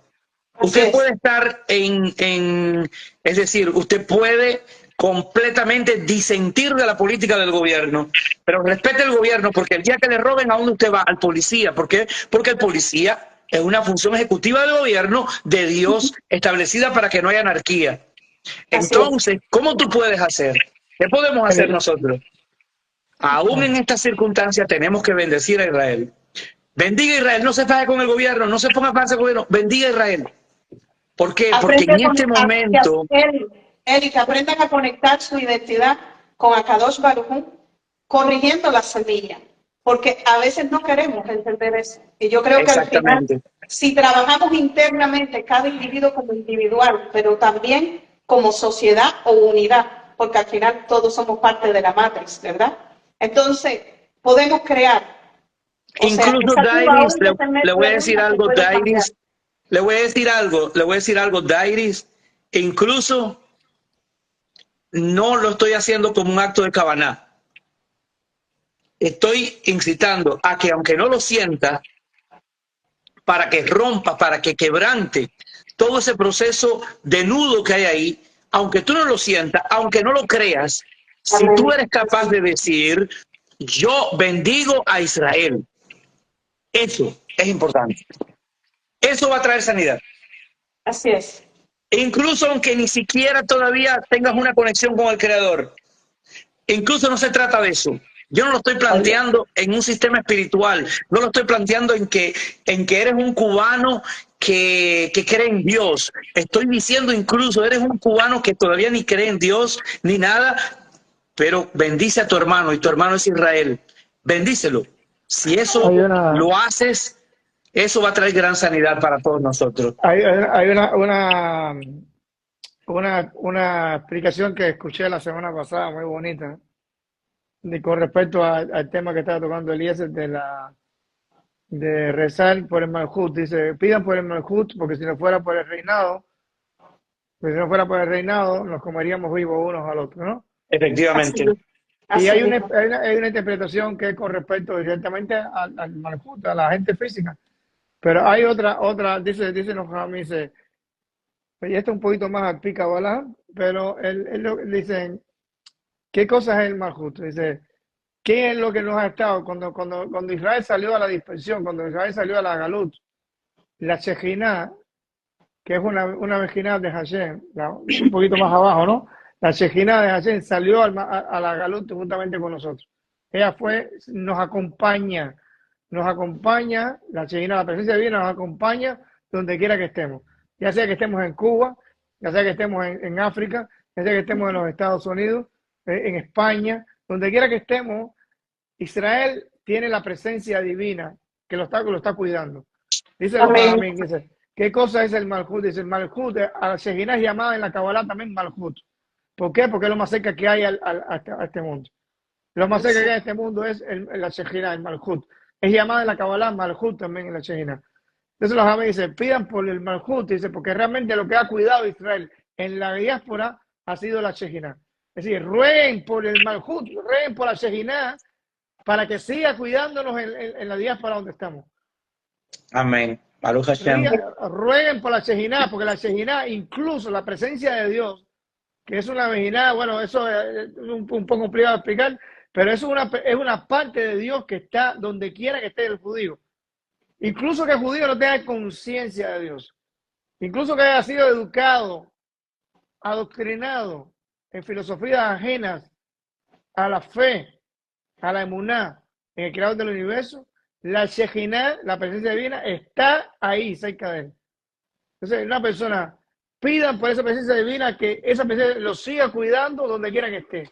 Usted puede estar es decir, usted puede completamente disentir de la política del gobierno, pero respete el gobierno, porque el día que le roben, ¿a dónde usted va? Al policía. ¿Por qué? Porque el policía es una función ejecutiva del gobierno de Dios, establecida para que no haya anarquía. Entonces, ¿cómo tú puedes hacer? ¿Qué podemos hacer nosotros? Aún en estas circunstancias tenemos que bendecir a Israel. Bendiga a Israel, no se faje con el gobierno, no se ponga a fajarse con el gobierno, bendiga a Israel. ¿Por qué? Porque en este momento... Que aprendan a conectar su identidad con Akadosh Baruj Hu, corrigiendo la semilla. Porque a veces no queremos entender eso. Y yo creo que al final, si trabajamos internamente, cada individuo como individual, pero también como sociedad o unidad, porque al final todos somos parte de la matriz, ¿verdad? Entonces, podemos crear. Incluso, Dairis, le voy a decir algo, Dairis. Le voy a decir algo, Dairis. Incluso no lo estoy haciendo como un acto de cabaná. Estoy incitando a que, aunque no lo sienta, para que rompa, para que quebrante todo ese proceso de nudo que hay ahí, aunque tú no lo sientas, aunque no lo creas, si tú eres capaz de decir, yo bendigo a Israel, eso es importante. Eso va a traer sanidad. Así es. Incluso aunque ni siquiera todavía tengas una conexión con el Creador. Incluso no se trata de eso. Yo no lo estoy planteando en un sistema espiritual, no lo estoy planteando en que eres un cubano que cree en Dios. Estoy diciendo incluso, eres un cubano que todavía ni cree en Dios ni nada, pero bendice a tu hermano y tu hermano es Israel. Bendícelo. Si eso lo haces, eso va a traer gran sanidad para todos nosotros. Hay una explicación que escuché la semana pasada, muy bonita, con respecto al tema que estaba tocando Eliezer de rezar por el Malhut. Dice, pidan por el Malhut, porque si no fuera por el reinado, nos comeríamos vivos unos al otro, ¿no? Efectivamente. Y hay una interpretación que es con respecto directamente al Malhut, a la gente física. Pero hay otra, dice Noham, dice, y esto un poquito más al pica bala, pero él dice, ¿qué cosa es el Malhut? Dice, ¿qué es lo que nos ha estado? Cuando Israel salió a la dispersión, cuando Israel salió a la Galut, la Shejinah, que es una Shejinah de Hashem, un poquito más abajo, ¿no? La Shejinah de Hashem salió a la Galut juntamente con nosotros. Ella nos acompaña, la Shejinah, la presencia divina nos acompaña donde quiera que estemos. Ya sea que estemos en Cuba, ya sea que estemos en África, ya sea que estemos en los Estados Unidos, en España, donde quiera que estemos, Israel tiene la presencia divina que lo está cuidando. Dice Amén. Dice, ¿qué cosa es el Malhut? Dice, el Malhut, a la Shejinah es llamada en la Kabbalah también Malhut. ¿Por qué? Porque es lo más cerca que hay a este mundo. Lo más cerca que hay a este mundo es la Shejinah, el Malhut. Es llamada en la Kabbalah Malhut también en la Shejinah. Entonces los Amén dicen, pidan por el Malhut, dice, porque realmente lo que ha cuidado Israel en la diáspora ha sido la Shejinah. Es decir, rueguen por el Malhut, rueguen por la Shejinah para que siga cuidándonos en la diáspora donde estamos. Amén. Baruch Hashem. Rueguen por la Shejinah, porque la Shejinah, incluso la presencia de Dios, que es una Shejinah, bueno, eso es un poco complicado de explicar, pero es una parte de Dios que está donde quiera que esté el judío. Incluso que el judío no tenga conciencia de Dios. Incluso que haya sido educado, adoctrinado en filosofías ajenas a la fe, a la emuná, en el creador del universo, la Shejinah, la presencia divina, está ahí, cerca de él. Entonces, una persona, pidan por esa presencia divina que esa presencia los siga cuidando donde quiera que esté.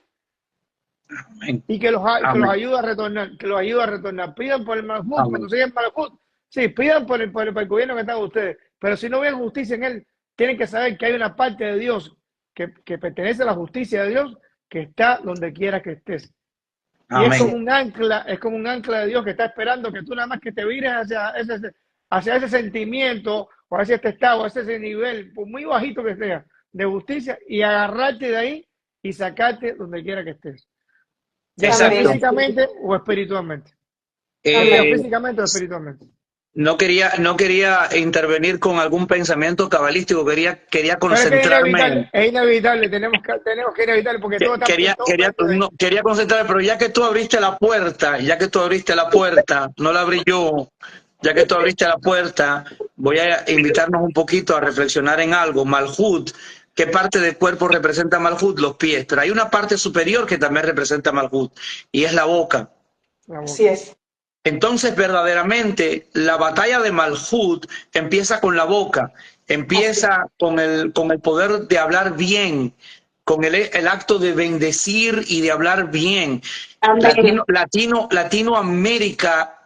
Amén. Y que los ayude a retornar, Pidan por el Malhut, cuando sigan el Malhut, sí, pidan por el gobierno que está con ustedes. Pero si no ven justicia en él, tienen que saber que hay una parte de Dios que pertenece a la justicia de Dios, que está donde quiera que estés. Amén. Y es como un ancla de Dios que está esperando que tú nada más que te vires hacia ese sentimiento, o hacia este estado, hacia ese nivel, por muy bajito que sea, de justicia, y agarrarte de ahí y sacarte donde quiera que estés. Ya sea físicamente o espiritualmente. Físicamente o espiritualmente. No quería intervenir con algún pensamiento cabalístico, quería concentrarme. Es inevitable, tenemos que inevitable porque todo está quería concentrarme, pero ya que tú abriste la puerta, no la abrí yo, ya que tú abriste la puerta, voy a invitarnos un poquito a reflexionar en algo. Malhut, ¿qué parte del cuerpo representa Malhut? Los pies, pero hay una parte superior que también representa Malhut, y es la boca. Así es. Entonces, verdaderamente, la batalla de Malhut empieza con la boca, empieza con el poder de hablar bien, con el acto de bendecir y de hablar bien. Latinoamérica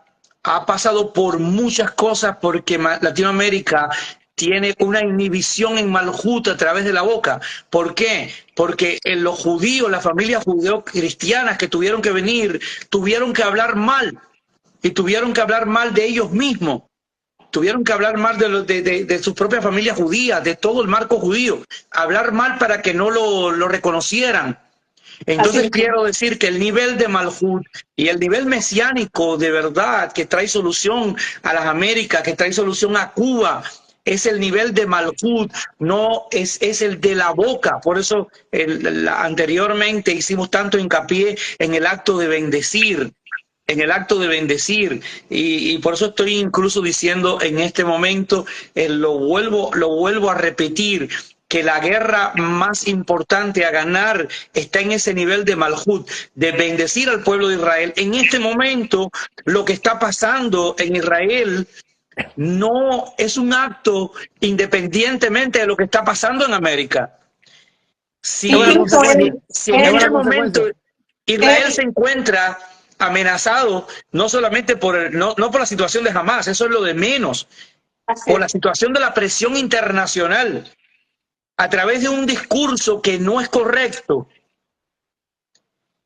ha pasado por muchas cosas porque Latinoamérica tiene una inhibición en Malhut a través de la boca. ¿Por qué? Porque los judíos, las familias judeo-cristianas que tuvieron que venir, tuvieron que hablar mal. Y tuvieron que hablar mal de ellos mismos, tuvieron que hablar mal de sus propias familias judías, de todo el marco judío, hablar mal para que no lo reconocieran. Entonces quiero decir que el nivel de Malhut y el nivel mesiánico de verdad que trae solución a las Américas, que trae solución a Cuba, es el nivel de Malhut, no es el de la boca. Por eso anteriormente hicimos tanto hincapié en el acto de bendecir. Y por eso estoy incluso diciendo en este momento, lo vuelvo a repetir, que la guerra más importante a ganar está en ese nivel de Malhut, de bendecir al pueblo de Israel. En este momento, lo que está pasando en Israel no es un acto independientemente de lo que está pasando en América. Si en este momento Israel se encuentra amenazado, no solamente no por la situación de Hamas, eso es lo de menos, por la situación de la presión internacional, a través de un discurso que no es correcto.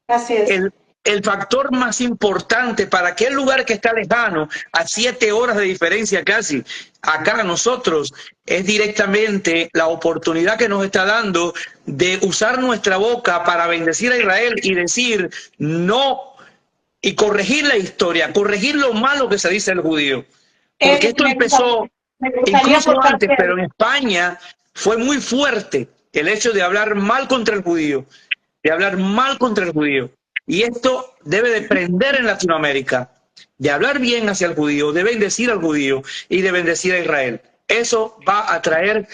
Así es. El factor más importante para aquel lugar que está lejano, a 7 horas de diferencia casi, acá a nosotros, es directamente la oportunidad que nos está dando de usar nuestra boca para bendecir a Israel y decir no, y corregir la historia, corregir lo malo que se dice del judío. Porque esto empezó incluso antes, pero en España fue muy fuerte el hecho de hablar mal contra el judío, de hablar mal contra el judío. Y esto debe de prender en Latinoamérica, de hablar bien hacia el judío, de bendecir al judío y de bendecir a Israel. Eso va a traer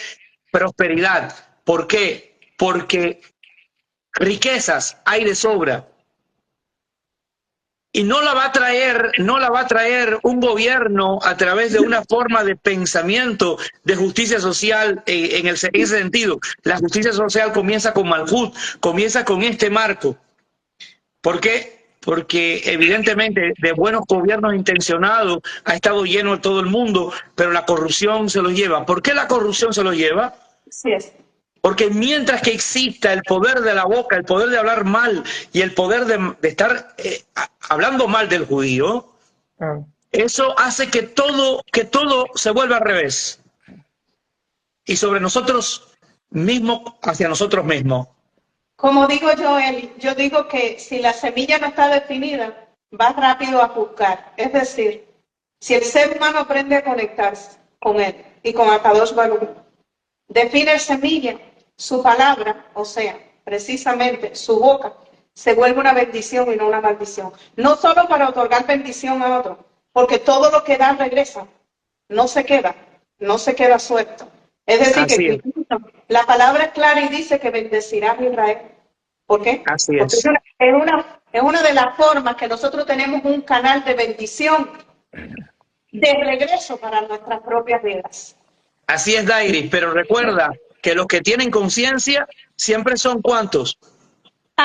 prosperidad. ¿Por qué? Porque riquezas hay de sobra. Y no la va a traer un gobierno a través de una forma de pensamiento de justicia social en ese sentido. La justicia social comienza con Malhut, comienza con este marco. ¿Por qué? Porque evidentemente de buenos gobiernos intencionados ha estado lleno de todo el mundo, pero la corrupción se los lleva. ¿Por qué la corrupción se los lleva? Así es. Porque mientras que exista el poder de la boca, el poder de hablar mal y el poder de estar hablando mal del judío, eso hace que todo se vuelva al revés. Y sobre nosotros mismos, hacia nosotros mismos. Como digo yo digo que si la semilla no está definida, va rápido a juzgar. Es decir, si el ser humano aprende a conectarse con él y con Akadosh Baruj, define semilla, su palabra, o sea, precisamente su boca, se vuelve una bendición y no una maldición. No solo para otorgar bendición a otro, porque todo lo que da regresa, no se queda suelto. Es decir, que la palabra es clara y dice que bendecirás a Israel. ¿Por qué? Así Porque es. es una de las formas que nosotros tenemos un canal de bendición de regreso para nuestras propias vidas. Así es, Dairis, pero recuerda que los que tienen conciencia siempre son ¿cuántos?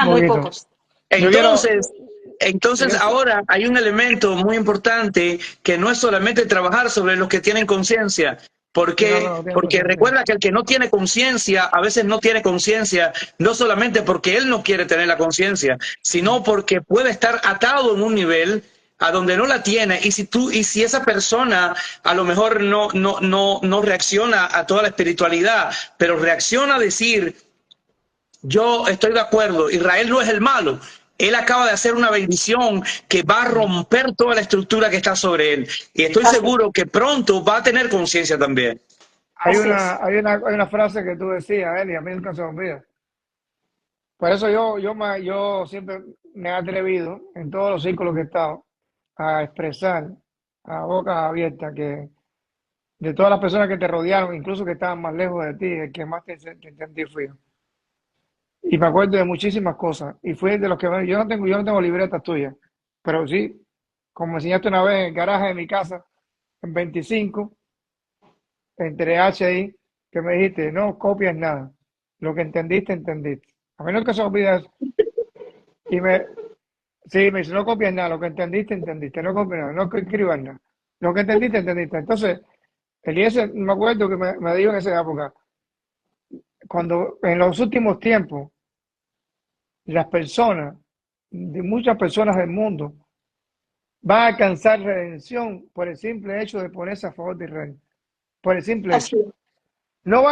Muy pocos. Entonces ahora hay un elemento muy importante que no es solamente trabajar sobre los que tienen conciencia. ¿Por qué? Porque recuerda que el que no tiene conciencia, a veces no tiene conciencia, no solamente porque él no quiere tener la conciencia, sino porque puede estar atado en un nivel a donde no la tiene, y si esa persona a lo mejor no reacciona a toda la espiritualidad, pero reacciona a decir, yo estoy de acuerdo, Israel no es el malo, él acaba de hacer una bendición que va a romper toda la estructura que está sobre él, y estoy seguro que pronto va a tener conciencia también. Hay una frase que tú decías, Eli, a mí nunca se me olvida. Por eso yo siempre me he atrevido, en todos los círculos que he estado, a expresar a boca abierta que de todas las personas que te rodearon, incluso que estaban más lejos de ti, el que más te entendí fui yo. Y me acuerdo de muchísimas cosas. Y fui de los que yo no tengo libretas tuyas, pero sí, como me enseñaste una vez en el garaje de mi casa, en 25, entre H y que me dijiste, no copias nada. Lo que entendiste, entendiste. A mí nunca se olvida eso. Y sí, me dice, no copias nada, lo que entendiste, entendiste, no copias nada, no escribas nada. Lo que entendiste, entendiste. Entonces, Eliezer, me acuerdo que me dijo en esa época, cuando en los últimos tiempos, muchas personas del mundo, van a alcanzar redención por el simple hecho de ponerse a favor de Israel. Por el simple hecho. No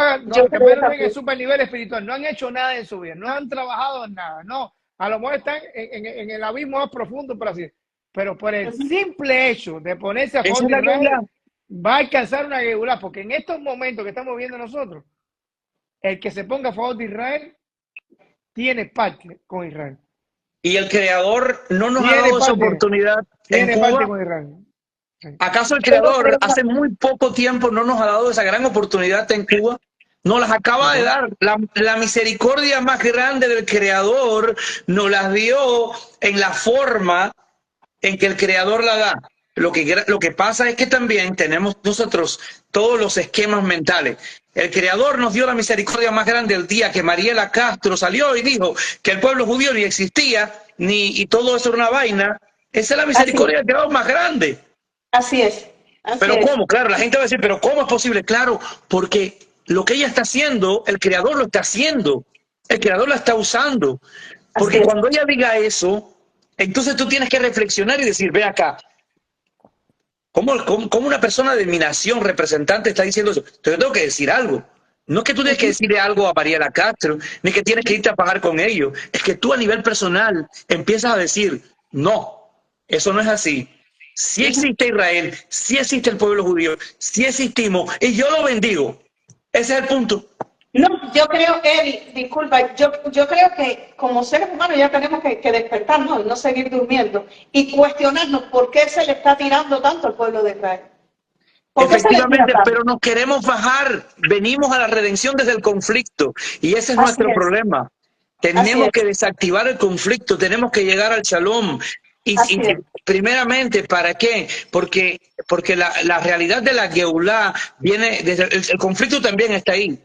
que ven el super nivel espiritual, no han hecho nada en su vida, no han trabajado en nada, no. A lo mejor están en el abismo más profundo, por así. Pero por el simple hecho de ponerse a favor de Israel, va a alcanzar una geulá, porque en estos momentos que estamos viendo nosotros, el que se ponga a favor de Israel tiene parte con Israel. Y el Creador no nos ha dado esa oportunidad en Cuba. Con Israel. Sí. ¿Acaso el Creador hace muy poco tiempo no nos ha dado esa gran oportunidad en Cuba? nos las acaba de Ujú. dar. La misericordia más grande del Creador nos las dio en la forma en que el Creador la da. Lo que pasa es que también tenemos nosotros todos los esquemas mentales. El Creador nos dio la misericordia más grande el día que Mariela Castro salió y dijo que el pueblo judío ni existía, y todo eso era una vaina. Esa es la Así es, misericordia del Creador más grande. así es, así Pero es, ¿cómo? Claro, la gente va a decir, pero ¿cómo es posible? Claro, porque lo que ella está haciendo, el Creador lo está haciendo. El Creador la está usando. así Porque es, cuando ella diga eso, entonces tú tienes que reflexionar y decir, ve acá, ¿cómo una persona de mi nación, representante, está diciendo eso? Entonces yo tengo que decir algo. No es que tú tienes que decirle algo a Mariela Castro, ni que tienes que irte a pagar con ellos. Es que tú a nivel personal empiezas a decir, no, eso no es así. Sí existe Israel, sí existe el pueblo judío, sí existimos, y yo lo bendigo. Ese es el punto. No, yo creo, Eddie, disculpa, yo creo que como seres humanos ya tenemos que despertarnos y no seguir durmiendo y cuestionarnos por qué se le está tirando tanto al pueblo de Israel. ¿Por qué se le tira Efectivamente, tanto? pero nos queremos bajar. Venimos a la redención desde el conflicto y ese es Así nuestro es, problema. así Tenemos es, que desactivar el conflicto, tenemos que llegar al shalom. así es. Primeramente, ¿para qué? Porque la realidad de la Geulah viene desde el conflicto también está ahí.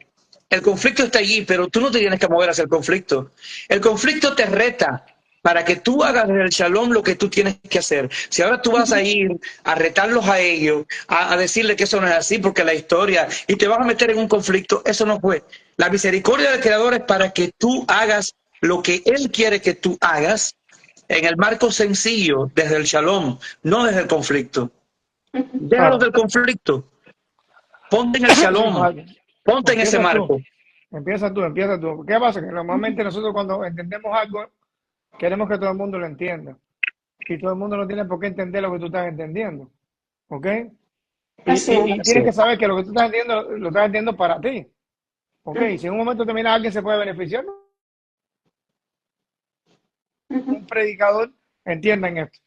El conflicto está allí, pero tú no te tienes que mover hacia el conflicto. El conflicto te reta para que tú hagas en el shalom lo que tú tienes que hacer. Si ahora tú vas a ir a retarlos a ellos, a decirle que eso no es así, porque la historia, y te vas a meter en un conflicto, eso no fue. La misericordia del Creador es para que tú hagas lo que Él quiere que tú hagas en el marco sencillo, desde el shalom, no desde el conflicto. Déjalos Claro. del conflicto, ponte en el Sí, shalom, Mario. ponte en ese Empieza tú. marco. Empieza tú. ¿Qué pasa? Que normalmente nosotros cuando entendemos algo, queremos que todo el mundo lo entienda. Y todo el mundo no tiene por qué entender lo que tú estás entendiendo. ¿Ok? Así es. Y tienes que saber que lo que tú estás entendiendo, lo estás entendiendo para ti. ¿Ok? Si en un momento determinado alguien se puede beneficiar, un predicador entienda en esto.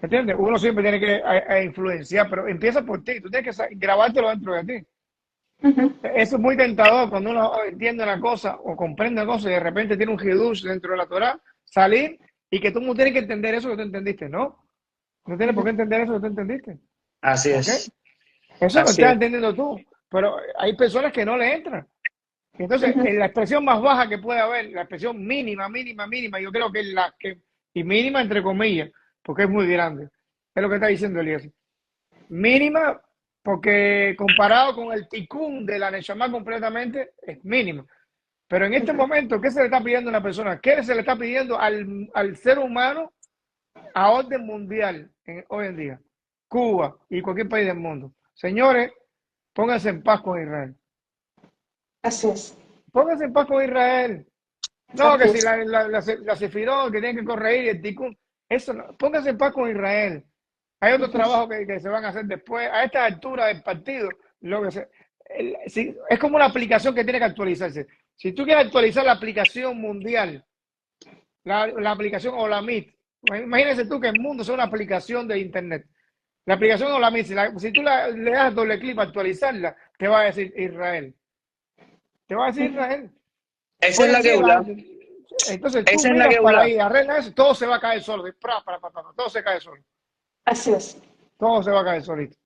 ¿Entiendes? Uno siempre tiene que influenciar, pero empieza por ti. Tú tienes que grabártelo dentro de ti. Eso es muy tentador cuando uno entiende una cosa o comprende una cosa y de repente tiene un hidush dentro de la Torah, salir y que tú no tienes que entender eso que tú entendiste, ¿no? No tienes por qué entender eso que tú entendiste, Así ¿ok? es, Eso lo así estás es. entendiendo tú, pero hay personas que no le entran. Entonces, en la expresión más baja que puede haber, la expresión mínima, yo creo que es la que, y mínima entre comillas, porque es muy grande, es lo que está diciendo Elías. Mínima, porque comparado con el ticún de la Neshama completamente, es mínima. Pero en este momento, ¿qué se le está pidiendo a una persona? ¿Qué se le está pidiendo al ser humano a orden mundial hoy en día? Cuba y cualquier país del mundo. Señores, pónganse en paz con Israel. Así es. Pónganse en paz con Israel. No, Así que si es. la Sefirot, que tienen que corregir el ticún. Eso no. Pónganse en paz con Israel. Hay otros trabajos que se van a hacer después. A esta altura del partido, es como una aplicación que tiene que actualizarse. Si tú quieres actualizar la aplicación mundial, la aplicación Olamit, imagínense tú que el mundo sea una aplicación de Internet. La aplicación Olamit, si tú le das doble clic para actualizarla, te va a decir Israel. Te va a decir Israel. Esa es Hoy la en día, Geula, entonces tú esa es la miras para Geula. ahí, arregla eso, todo se va a caer solo. Todo se cae solo. Así es. Todo se va a caer solito.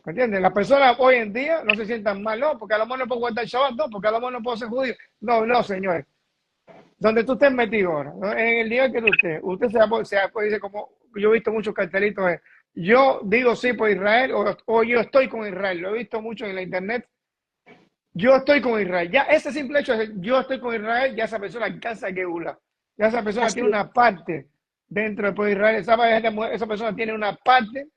¿Me entiendes? Las personas hoy en día no se sientan mal, no, porque a lo mejor no puedo guardar el Shabbat, no, porque a lo mejor no puedo ser judío. No, no, señores. Donde tú estés metido ahora, ¿no? En el nivel que tú estés, usted dice como yo he visto muchos cartelitos yo digo sí por Israel o yo estoy con Israel. Lo he visto mucho en la internet. Yo estoy con Israel. Ya ese simple hecho de yo estoy con Israel, ya esa persona alcanza a Geula. Ya esa persona Así tiene es. una parte dentro del pueblo de Israel. Esa persona tiene una parte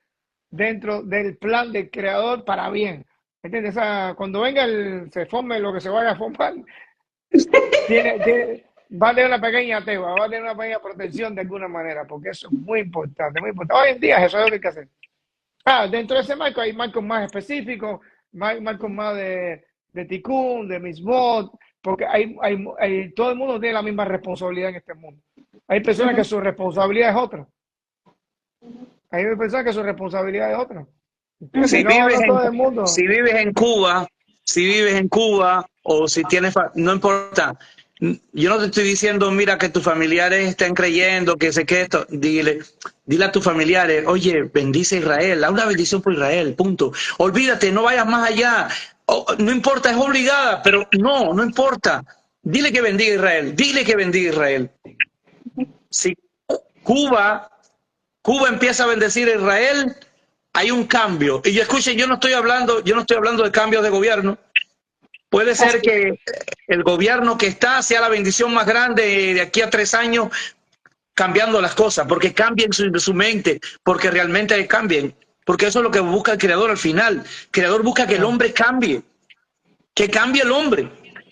dentro del plan del creador para bien. ¿Entiendes? Cuando venga se forme lo que se vaya a formar, va a tener una pequeña teba, va a tener una pequeña protección de alguna manera, porque eso es muy importante, muy importante. Hoy en día eso es lo que hay que hacer. Dentro de ese marco hay marcos más específicos, marcos más de Tikkun, de Mitzvot, porque todo el mundo tiene la misma responsabilidad en este mundo. Hay personas que su responsabilidad es otra. Hay personas que su responsabilidad es otra. ¿Entiendes? Si No, vives no en, todo el mundo. si vives en Cuba, si vives en Cuba o si tienes, no importa. Yo no te estoy diciendo, mira, que tus familiares estén creyendo, que sé que esto. Dile a tus familiares, oye, bendice a Israel, haz una bendición por Israel, punto. Olvídate, no vayas más allá. No importa, es obligada, pero no importa. Dile que bendiga a Israel, dile que bendiga a Israel. Si Cuba empieza a bendecir a Israel, hay un cambio. Y escuchen, yo no estoy hablando de cambios de gobierno. Puede ser que el gobierno que está sea la bendición más grande de aquí a 3 años, cambiando las cosas, porque cambien su mente, porque realmente cambien, porque eso es lo que busca el Creador al final. El Creador busca que el hombre cambie, que cambie el hombre.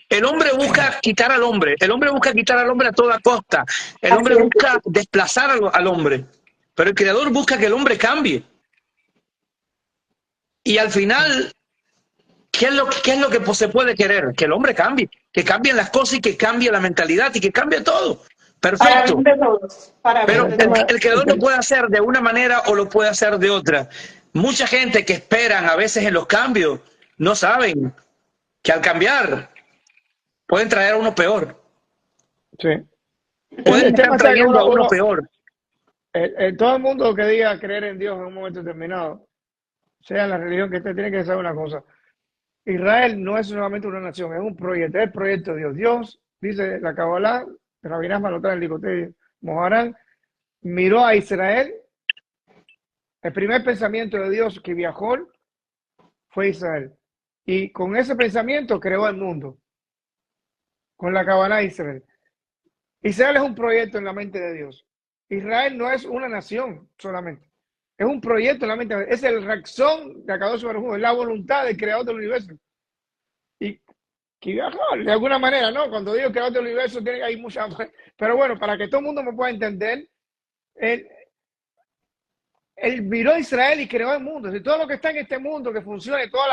El hombre busca quitar al hombre, el hombre busca quitar al hombre a toda costa, el hombre busca desplazar al hombre, pero el Creador busca que el hombre cambie. Y al final, ¿qué es lo que se puede querer? Que el hombre cambie, que cambien las cosas y que cambie la mentalidad y que cambie todo. Perfecto. Pero el Creador lo puede hacer de una manera o lo puede hacer de otra. Mucha gente que esperan a veces en los cambios no saben que al cambiar pueden traer a uno peor. Sí. Pueden estar trayendo a uno peor. Todo el mundo que diga creer en Dios en un momento determinado, sea la religión que esté, tiene que saber una cosa. Israel no es solamente una nación, es un proyecto, es el proyecto de Dios. Dios, dice la Kabbalah, Rabbi Nachman lo trae en Licoté Moharán, miró a Israel. El primer pensamiento de Dios que viajó fue Israel. Y con ese pensamiento creó el mundo. Con la Kabbalah de Israel. Israel es un proyecto en la mente de Dios. Israel no es una nación solamente. Es un proyecto en la mente de Dios. Es el Raxón de Akadosh Baruj Hu, es la voluntad del creador del universo. Y que viajó de alguna manera, ¿no? Cuando digo creador del universo, tiene que hay mucha. Pero bueno, para que todo el mundo me pueda entender, él miró a Israel y creó el mundo. Si todo lo que está en este mundo, que funcione, todos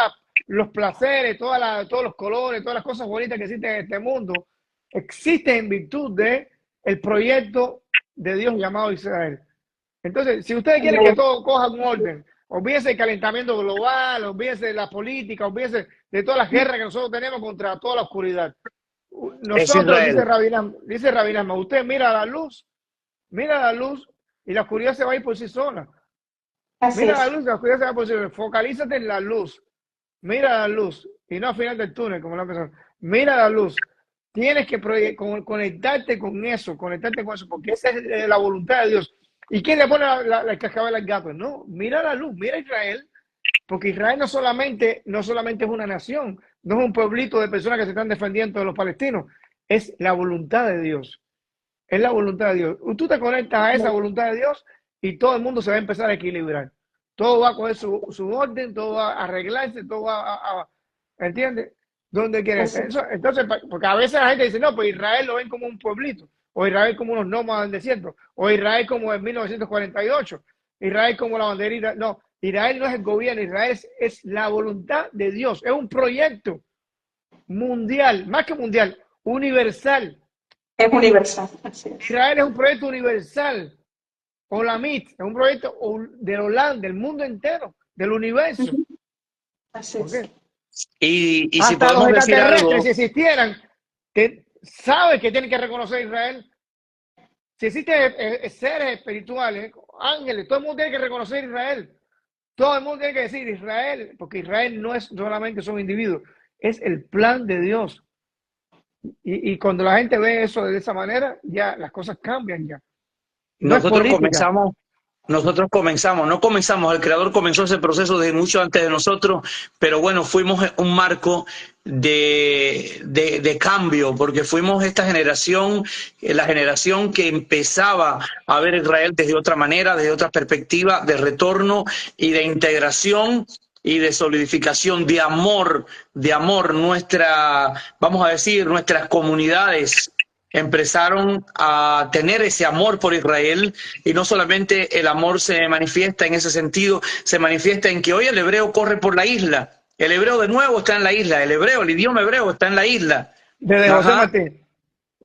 los placeres, todos los colores, todas las cosas bonitas que existen en este mundo, existen en virtud de el proyecto de Dios llamado Israel. Entonces, si ustedes quieren que todo coja un orden, olvídense del calentamiento global, olvídense de la política, olvídense de todas las guerras que nosotros tenemos contra toda la oscuridad. Nosotros, dice Rabbi Nachman, usted mira la luz y la oscuridad se va a ir por sí sola. Mira la luz, la oscuridad se va por sí sola. Focalízate en la luz. Mira la luz y no al final del túnel, como la persona. Mira la luz. Tienes que conectarte con eso, porque esa es la voluntad de Dios. ¿Y quién le pone la cascabel al gato? No, mira la luz, mira Israel, porque Israel no solamente es una nación, no es un pueblito de personas que se están defendiendo de los palestinos, es la voluntad de Dios. Es la voluntad de Dios. Tú te conectas a esa voluntad de Dios y todo el mundo se va a empezar a equilibrar. Todo va a coger su orden, todo va a arreglarse, todo va a ¿entiendes? ¿Dónde quiere ser? Entonces, porque a veces la gente dice, no, pues Israel lo ven como un pueblito, o Israel como unos nómadas del desierto, o Israel como en 1948, Israel como la banderita. No, Israel no es el gobierno, Israel es la voluntad de Dios, es un proyecto mundial, más que mundial, universal. Es universal. Israel es un proyecto universal. Olamit, es un proyecto del Olam, del mundo entero, del universo. Así es. Y si hasta podemos los decir extraterrestres, algo, si existieran, sabe que tienen que reconocer a Israel. Si existen seres espirituales, ángeles, todo el mundo tiene que reconocer a Israel. Todo el mundo tiene que decir Israel, porque Israel no es solamente son individuos, es el plan de Dios. Y cuando la gente ve eso de esa manera, ya las cosas cambian ya. No nosotros comenzamos, el Creador comenzó ese proceso desde mucho antes de nosotros, pero bueno, fuimos un marco de cambio, porque fuimos esta generación, la generación que empezaba a ver a Israel desde otra manera, desde otra perspectiva, de retorno y de integración y de solidificación, de amor, vamos a decir, nuestras comunidades empezaron a tener ese amor por Israel, y no solamente el amor se manifiesta en ese sentido, se manifiesta en que hoy el hebreo corre por la isla, el hebreo de nuevo está en la isla, el idioma hebreo está en la isla. Desde José Martín.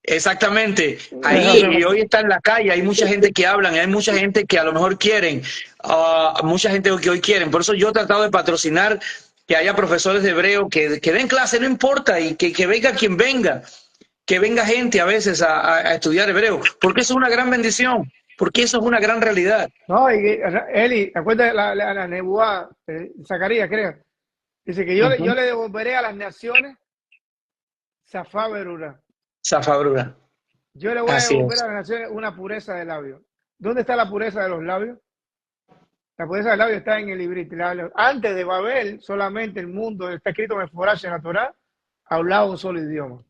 Exactamente, ahí y hoy está en la calle, hay mucha gente que hablan, hay mucha gente que a lo mejor quieren, mucha gente que hoy quieren, por eso yo he tratado de patrocinar que haya profesores de hebreo que den clase, no importa, y que venga quien venga, que venga gente a veces a estudiar hebreo, porque eso es una gran bendición, porque eso es una gran realidad. No, y Eli, acuérdate la nebuá, Zacarías, creo. Dice que yo le devolveré a las naciones Safá Berura. Zafabrura. Yo le voy a Así devolver es. a las naciones una pureza de labios. ¿Dónde está la pureza de los labios? La pureza del labio está en el ibrito. Antes de Babel, solamente el mundo, está escrito en Forach en la Torá, hablaba un solo idioma.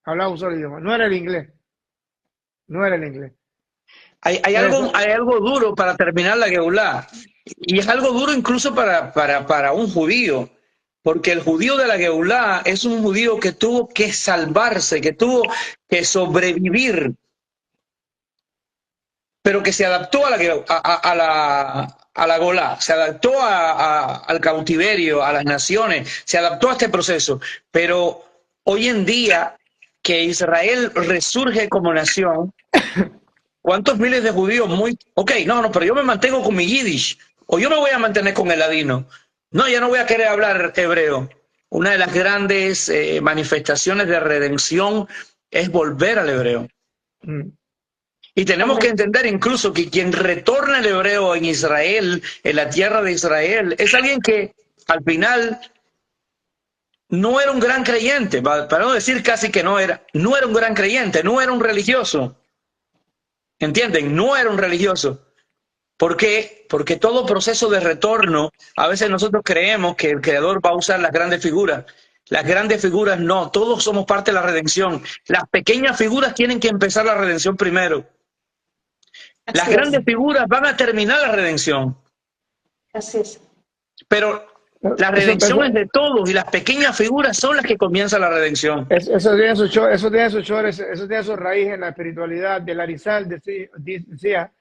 Hablaba un solo idioma. No era el inglés. No era el inglés. Hay algo duro para terminar la Geulá. Y es algo duro incluso para un judío. Porque el judío de la Geulá es un judío que tuvo que salvarse, que tuvo que sobrevivir, pero que se adaptó a la Golá, se adaptó al cautiverio, a las naciones, se adaptó a este proceso. Pero hoy en día que Israel resurge como nación, ¿cuántos miles de judíos no, pero yo me mantengo con mi yiddish, o yo me voy a mantener con el ladino? No, ya no voy a querer hablar hebreo. Una de las grandes manifestaciones de redención es volver al hebreo. Y tenemos que entender incluso que quien retorna el hebreo en Israel, en la tierra de Israel, es alguien que al final no era un gran creyente, para no decir casi que no era un gran creyente, no era un religioso. ¿Entienden? No era un religioso. ¿Por qué? Porque todo proceso de retorno, a veces nosotros creemos que el Creador va a usar las grandes figuras. Las grandes figuras no, todos somos parte de la redención. Las pequeñas figuras tienen que empezar la redención primero. Las grandes figuras van a terminar la redención. Así es. Pero la redención es de todos y las pequeñas figuras son las que comienzan la redención. Eso tiene su raíz en la espiritualidad del Arizal, decía,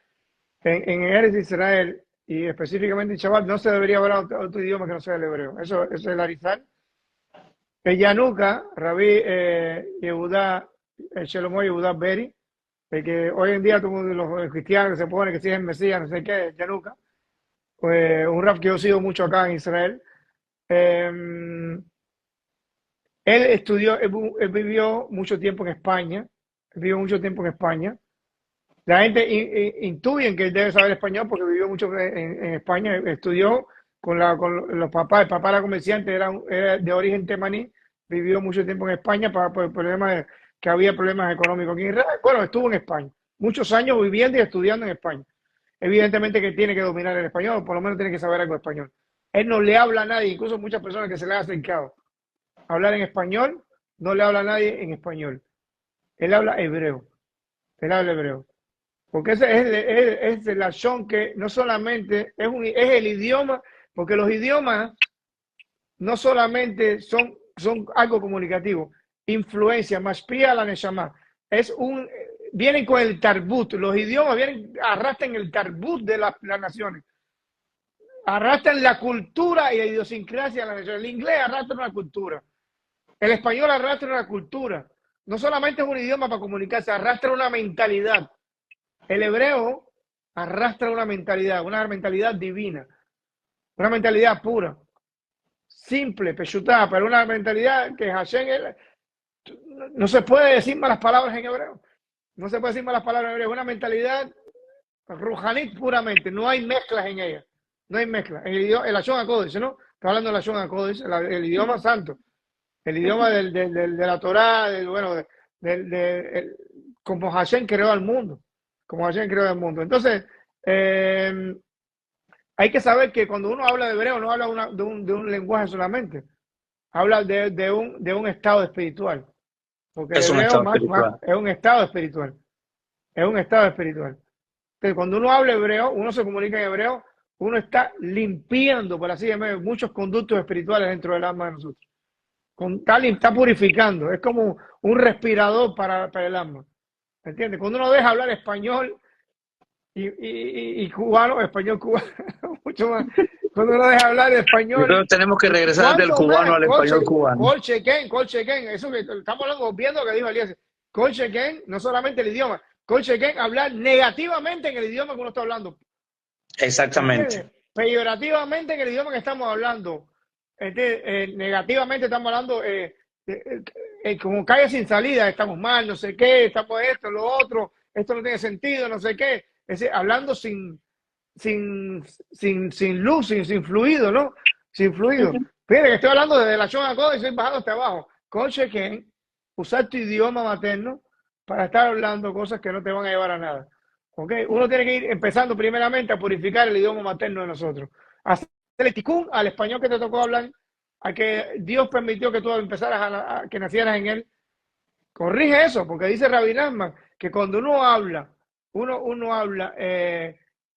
en Eretz Israel y específicamente en Shabbat no se debería hablar otro idioma que no sea el hebreo. Eso es el Arizal. El Yanuka, Rabí Yehudá, Shelomo Yehudá Beri, el que hoy en día todos los cristianos que se ponen que si es el Mesías, no sé qué, Yanuka, un rap que yo sigo mucho acá en Israel. Él estudió, él vivió mucho tiempo en España, La gente intuye que él debe saber español porque vivió mucho en España, estudió con los papás, el papá era comerciante, era de origen temaní, vivió mucho tiempo en España por el problema que había problemas económicos aquí en Israel. Bueno, estuvo en España, muchos años viviendo y estudiando en España. Evidentemente que tiene que dominar el español, o por lo menos tiene que saber algo de español. Él no le habla a nadie, incluso muchas personas que se le han acercado hablar en español, no le habla a nadie en español. Él habla hebreo. Porque ese es el lashon que no solamente es el idioma, porque los idiomas no solamente son algo comunicativo, influencia, mashpia la neshama. Vienen con el tarbut, los idiomas arrastran el tarbut de las naciones. Arrastran la cultura y la idiosincrasia de la nación. El inglés arrastra una cultura. El español arrastra una cultura. No solamente es un idioma para comunicarse, arrastra una mentalidad. El hebreo arrastra una mentalidad divina, una mentalidad pura, simple, peshutá, pero una mentalidad que Hashem, no se puede decir malas palabras en hebreo. No se puede decir malas palabras en hebreo. Es una mentalidad rujanit puramente. No hay mezclas en ella. No hay mezclas. El Lashon HaKodesh, ¿no? Está hablando del Lashon HaKodesh, el idioma santo. El idioma de la Torá, como Hashem creó al mundo. Entonces, hay que saber que cuando uno habla de hebreo, no habla de un lenguaje solamente. Habla de un estado espiritual. Porque el hebreo es un estado espiritual. Entonces, cuando uno habla hebreo, uno se comunica en hebreo, uno está limpiando, por así decirlo, muchos conductos espirituales dentro del alma de nosotros. Está purificando. Es como un respirador para el alma. ¿Entiendes? Cuando uno deja hablar español y cubano, español cubano, mucho más. Cuando uno deja hablar español. Nosotros tenemos que regresar del cubano al español cubano. Colchequén, eso que estamos viendo lo que dijo Elías. Colchequén, no solamente el idioma. Colchequén, hablar negativamente en el idioma que uno está hablando. Exactamente. ¿Entiendes? Peyorativamente en el idioma que estamos hablando. negativamente estamos hablando como calle sin salida, estamos mal, no sé qué, estamos esto, lo otro, esto no tiene sentido, no sé qué. Es decir, hablando sin luz, sin fluido, ¿no? Sin fluido. Fíjate que estoy hablando desde la Shoah Code y estoy bajando hasta abajo. Coche que usar tu idioma materno para estar hablando cosas que no te van a llevar a nada. ¿Ok? Uno tiene que ir empezando primeramente a purificar el idioma materno de nosotros. Hacerle ticún al español que te tocó hablar, a que Dios permitió que tú empezaras que nacieras en él. Corrige eso, porque dice Rabbi Nachman que cuando uno habla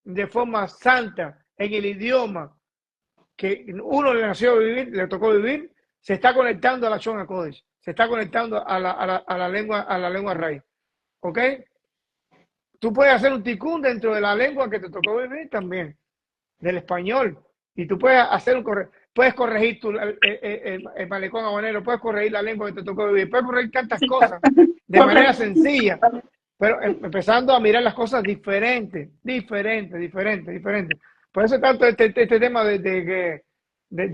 de forma santa en el idioma que uno le nació a vivir, le tocó vivir, se está conectando a la Shoah Kodesh, se está conectando a la lengua raíz. ¿Ok? Tú puedes hacer un ticún dentro de la lengua que te tocó vivir también, del español, y tú puedes hacer puedes corregir el malecón habanero, puedes corregir la lengua que te tocó vivir, puedes corregir tantas cosas de manera sencilla, pero empezando a mirar las cosas diferentes. Por eso tanto este tema de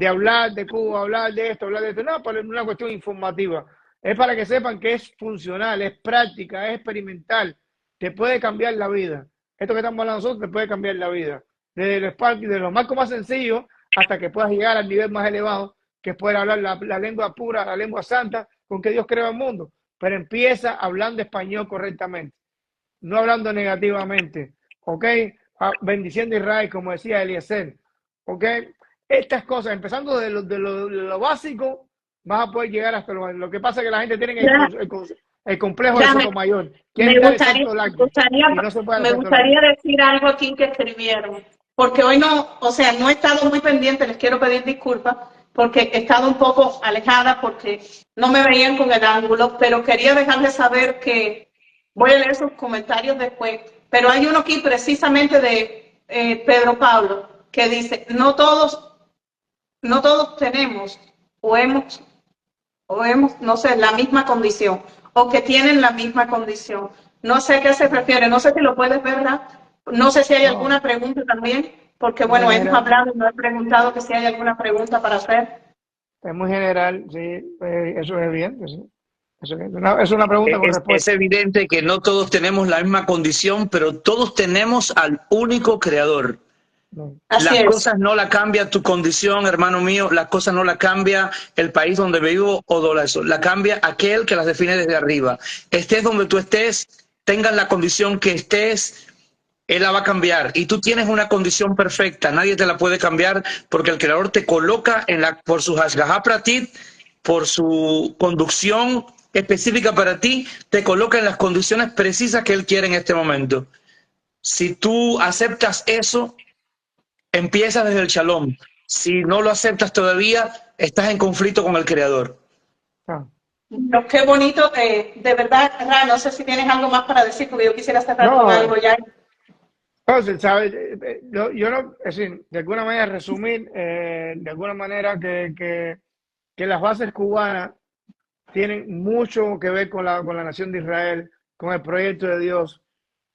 hablar de Cuba, hablar de esto, no, pero es una cuestión informativa. Es para que sepan que es funcional, es práctica, es experimental. Te puede cambiar la vida. Esto que estamos hablando nosotros te puede cambiar la vida. Desde los marcos más sencillos hasta que puedas llegar al nivel más elevado, que es poder hablar la lengua pura, la lengua santa, con que Dios creó el mundo. Pero empieza hablando español correctamente, no hablando negativamente. ¿Ok? Bendiciendo a Israel, como decía Eliezer. ¿Ok? Estas cosas, empezando de lo básico, vas a poder llegar hasta lo que pasa es que la gente tiene el complejo de Sotomayor. Me gustaría decir algo aquí que escribieron, porque hoy no, o sea, no he estado muy pendiente, les quiero pedir disculpas, porque he estado un poco alejada porque no me veían con el ángulo, pero quería dejarles saber que voy a leer sus comentarios después, pero hay uno aquí precisamente de Pedro Pablo, que dice, no todos tenemos o hemos, no sé, la misma condición, o que tienen la misma condición. No sé a qué se refiere, no sé si lo puedes ver, ¿verdad? No sé si hay alguna pregunta también, porque bueno, hemos hablado y no he preguntado que si hay alguna pregunta para hacer. Es muy general, sí, eso es evidente, sí. Es una pregunta con respuesta. Es evidente que no todos tenemos la misma condición, pero todos tenemos al único creador. Las cosas no la cambia tu condición, hermano mío, las cosas no la cambia el país donde vivo o la cambia aquel que las define desde arriba. Estés donde tú estés, tengas la condición que estés, él la va a cambiar. Y tú tienes una condición perfecta, nadie te la puede cambiar porque el creador te coloca por su hashgaha pratit, por su conducción específica para ti, te coloca en las condiciones precisas que él quiere en este momento. Si tú aceptas eso, empieza desde el shalom. Si no lo aceptas todavía, estás en conflicto con el creador. No, qué bonito, de verdad, Ra, no sé si tienes algo más para decir, porque yo quisiera cerrar con algo ya. Entonces, ¿sabes? Yo no, es decir, de alguna manera resumir, de alguna manera que las bases cubanas tienen mucho que ver con la nación de Israel, con el proyecto de Dios,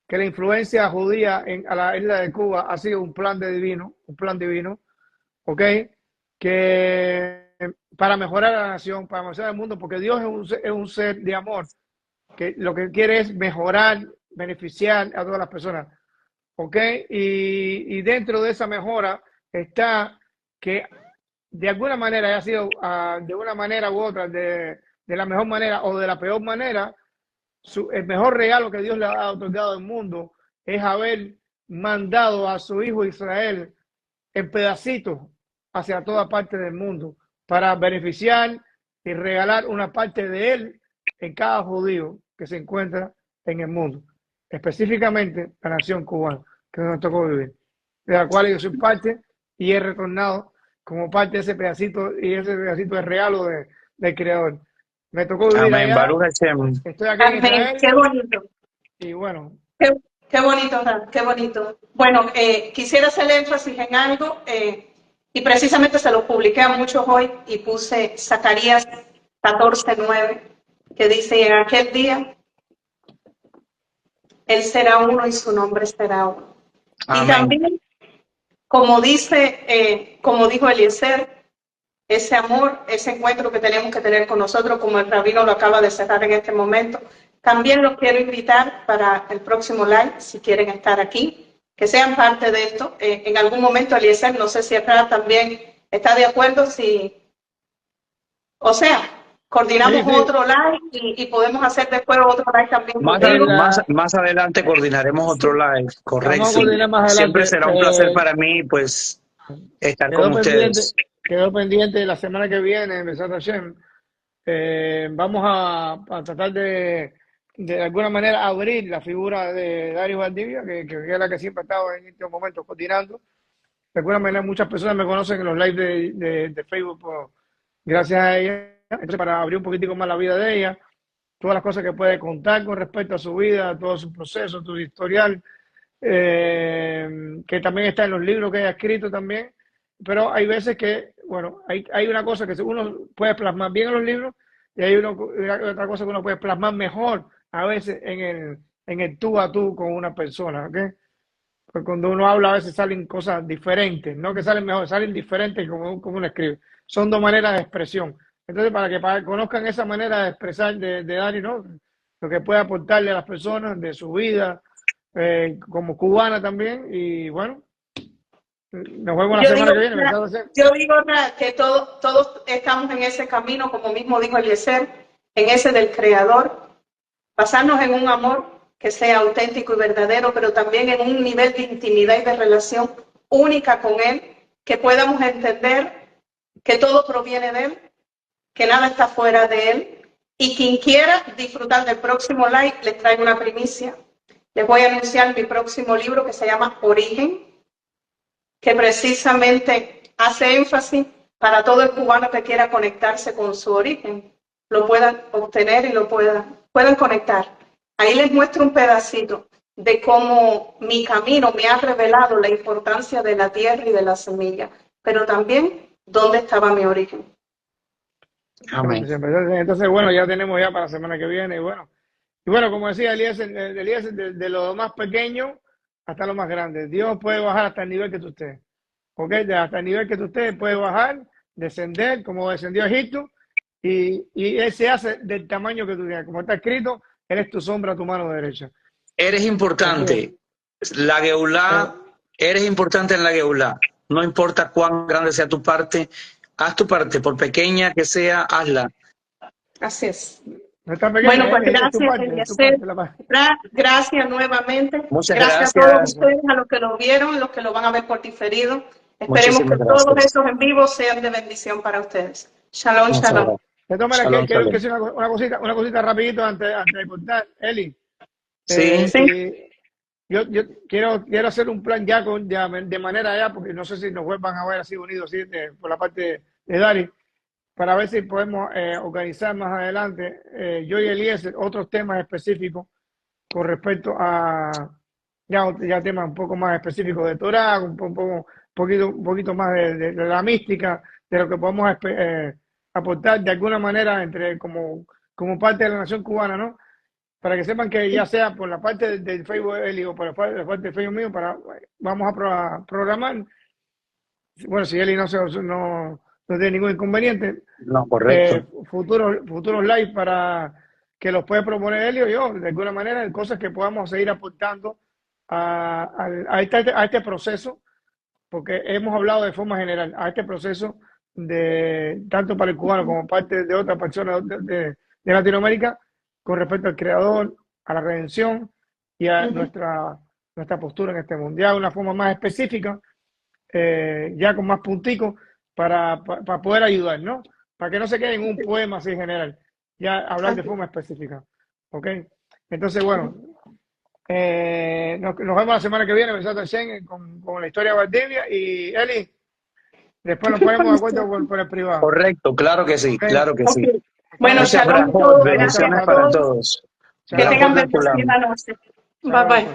que la influencia judía a la isla de Cuba ha sido un plan divino, ¿ok? Que para mejorar a la nación, para mejorar el mundo, porque Dios es un ser de amor, que lo que quiere es mejorar, beneficiar a todas las personas, ¿ok? Y dentro de esa mejora está que de alguna manera haya sido, de una manera u otra, de la mejor manera o de la peor manera, el mejor regalo que Dios le ha otorgado al mundo es haber mandado a su hijo Israel en pedacitos hacia toda parte del mundo para beneficiar y regalar una parte de él en cada judío que se encuentra en el mundo, específicamente la nación cubana que nos tocó vivir, de la cual yo soy parte y he retornado como parte de ese pedacito de regalo del Creador. Me tocó vivir allá. Estoy aquí en Israel. Qué bonito. Y bueno. Qué bonito, qué bonito. Bueno, quisiera hacer énfasis en algo y precisamente se lo publiqué a muchos hoy y puse Zacarías 14:9, que dice, en aquel día él será uno y su nombre será uno. Amén. Y también, como dijo Eliezer, ese amor, ese encuentro que tenemos que tener con nosotros, como el rabino lo acaba de cerrar en este momento. También los quiero invitar para el próximo live, si quieren estar aquí, que sean parte de esto. En algún momento, Eliezer, no sé si Efra también está de acuerdo, o sea, coordinamos Sí, sí. otro live y podemos hacer después otro live también Más, contigo. más adelante coordinaremos otro live, correcto. Vamos a coordinar más Siempre adelante. será un placer para mí, pues, estar con ustedes. Quedó pendiente la semana que viene, Besat Hashem. Vamos a tratar de alguna manera abrir la figura de Dario Valdivia, que es la que siempre ha estado en estos momentos coordinando. De alguna manera muchas personas me conocen en los lives de Facebook gracias a ella. Entonces, para abrir un poquitico más la vida de ella, todas las cosas que puede contar con respecto a su vida, todo su proceso, su historial, que también está en los libros que ella ha escrito también. Pero hay veces que, bueno, hay una cosa que uno puede plasmar bien en los libros y hay otra cosa que uno puede plasmar mejor a veces en el tú a tú con una persona, ¿ok? Pues cuando uno habla a veces salen cosas diferentes, no que salen mejor, salen diferentes como uno escribe. Son dos maneras de expresión. Entonces, para que conozcan esa manera de expresar de Dari, ¿no? Lo que puede aportarle a las personas de su vida, como cubana también, y bueno, nos vemos la semana que viene. Yo digo que todos estamos en ese camino, como mismo dijo Eliezer, en ese del Creador, basarnos en un amor que sea auténtico y verdadero, pero también en un nivel de intimidad y de relación única con Él, que podamos entender que todo proviene de Él, que nada está fuera de Él, y quien quiera disfrutar del próximo live, les traigo una primicia. Les voy a anunciar mi próximo libro que se llama Origen, que precisamente hace énfasis para todo el cubano que quiera conectarse con su origen, lo puedan obtener y lo puedan conectar. Ahí les muestro un pedacito de cómo mi camino me ha revelado la importancia de la tierra y de la semilla, pero también dónde estaba mi origen. Amén. Entonces, bueno, ya tenemos ya para la semana que viene. Y bueno, como decía Eliezer, de lo más pequeño hasta lo más grande. Dios puede bajar hasta el nivel que tú estés. ¿Ok? Hasta el nivel que tú estés puede bajar, descender, como descendió Egipto, y Él se hace del tamaño que tú tienes. Como está escrito, Él es tu sombra, tu mano derecha. Eres importante. La Geulá, eres importante en la Geulá. No importa cuán grande sea tu parte, haz tu parte, por pequeña que sea, hazla. Así es. No está pequeña, bueno, pues gracias nuevamente. Muchas gracias a todos ustedes, a los que lo vieron, los que lo van a ver por diferido. Esperemos que todos estos en vivo sean de bendición para ustedes. Shalom, shalom. De todas maneras, quiero decir una cosita rapidito antes de cortar. Eli. Sí. Yo quiero hacer un plan ya de manera ya, porque no sé si nos vuelvan a ver así unidos así, por la parte de Dari, para ver si podemos organizar más adelante, yo y Eliezer, otros temas específicos con respecto a ya temas un poco más específicos de Torah, un poquito más de la mística, de lo que podemos aportar de alguna manera como parte de la nación cubana, ¿no? Para que sepan que ya sea por la parte del Facebook de Eli o por la parte del Facebook mío, vamos a programar. Bueno, si Eli no tiene ningún inconveniente. No, correcto. Futuros live para que los puede proponer Eli o yo, de alguna manera, cosas que podamos seguir aportando a este proceso, porque hemos hablado de forma general, a este proceso tanto para el cubano como parte de otras personas de Latinoamérica, con respecto al Creador, a la redención y a nuestra postura en este mundo. Ya de una forma más específica, ya con más punticos, para poder ayudar, ¿no? Para que no se quede en un poema así general, ya hablar de forma específica. ¿Ok? Entonces, bueno, nos vemos la semana que viene, con la historia de Valdivia. Y Eli, después nos ponemos de acuerdo por el privado. Correcto, claro que sí, ¿Okay? Claro que sí. Bueno, bendiciones para todos. Que tengan bendecida noche. Bye bye.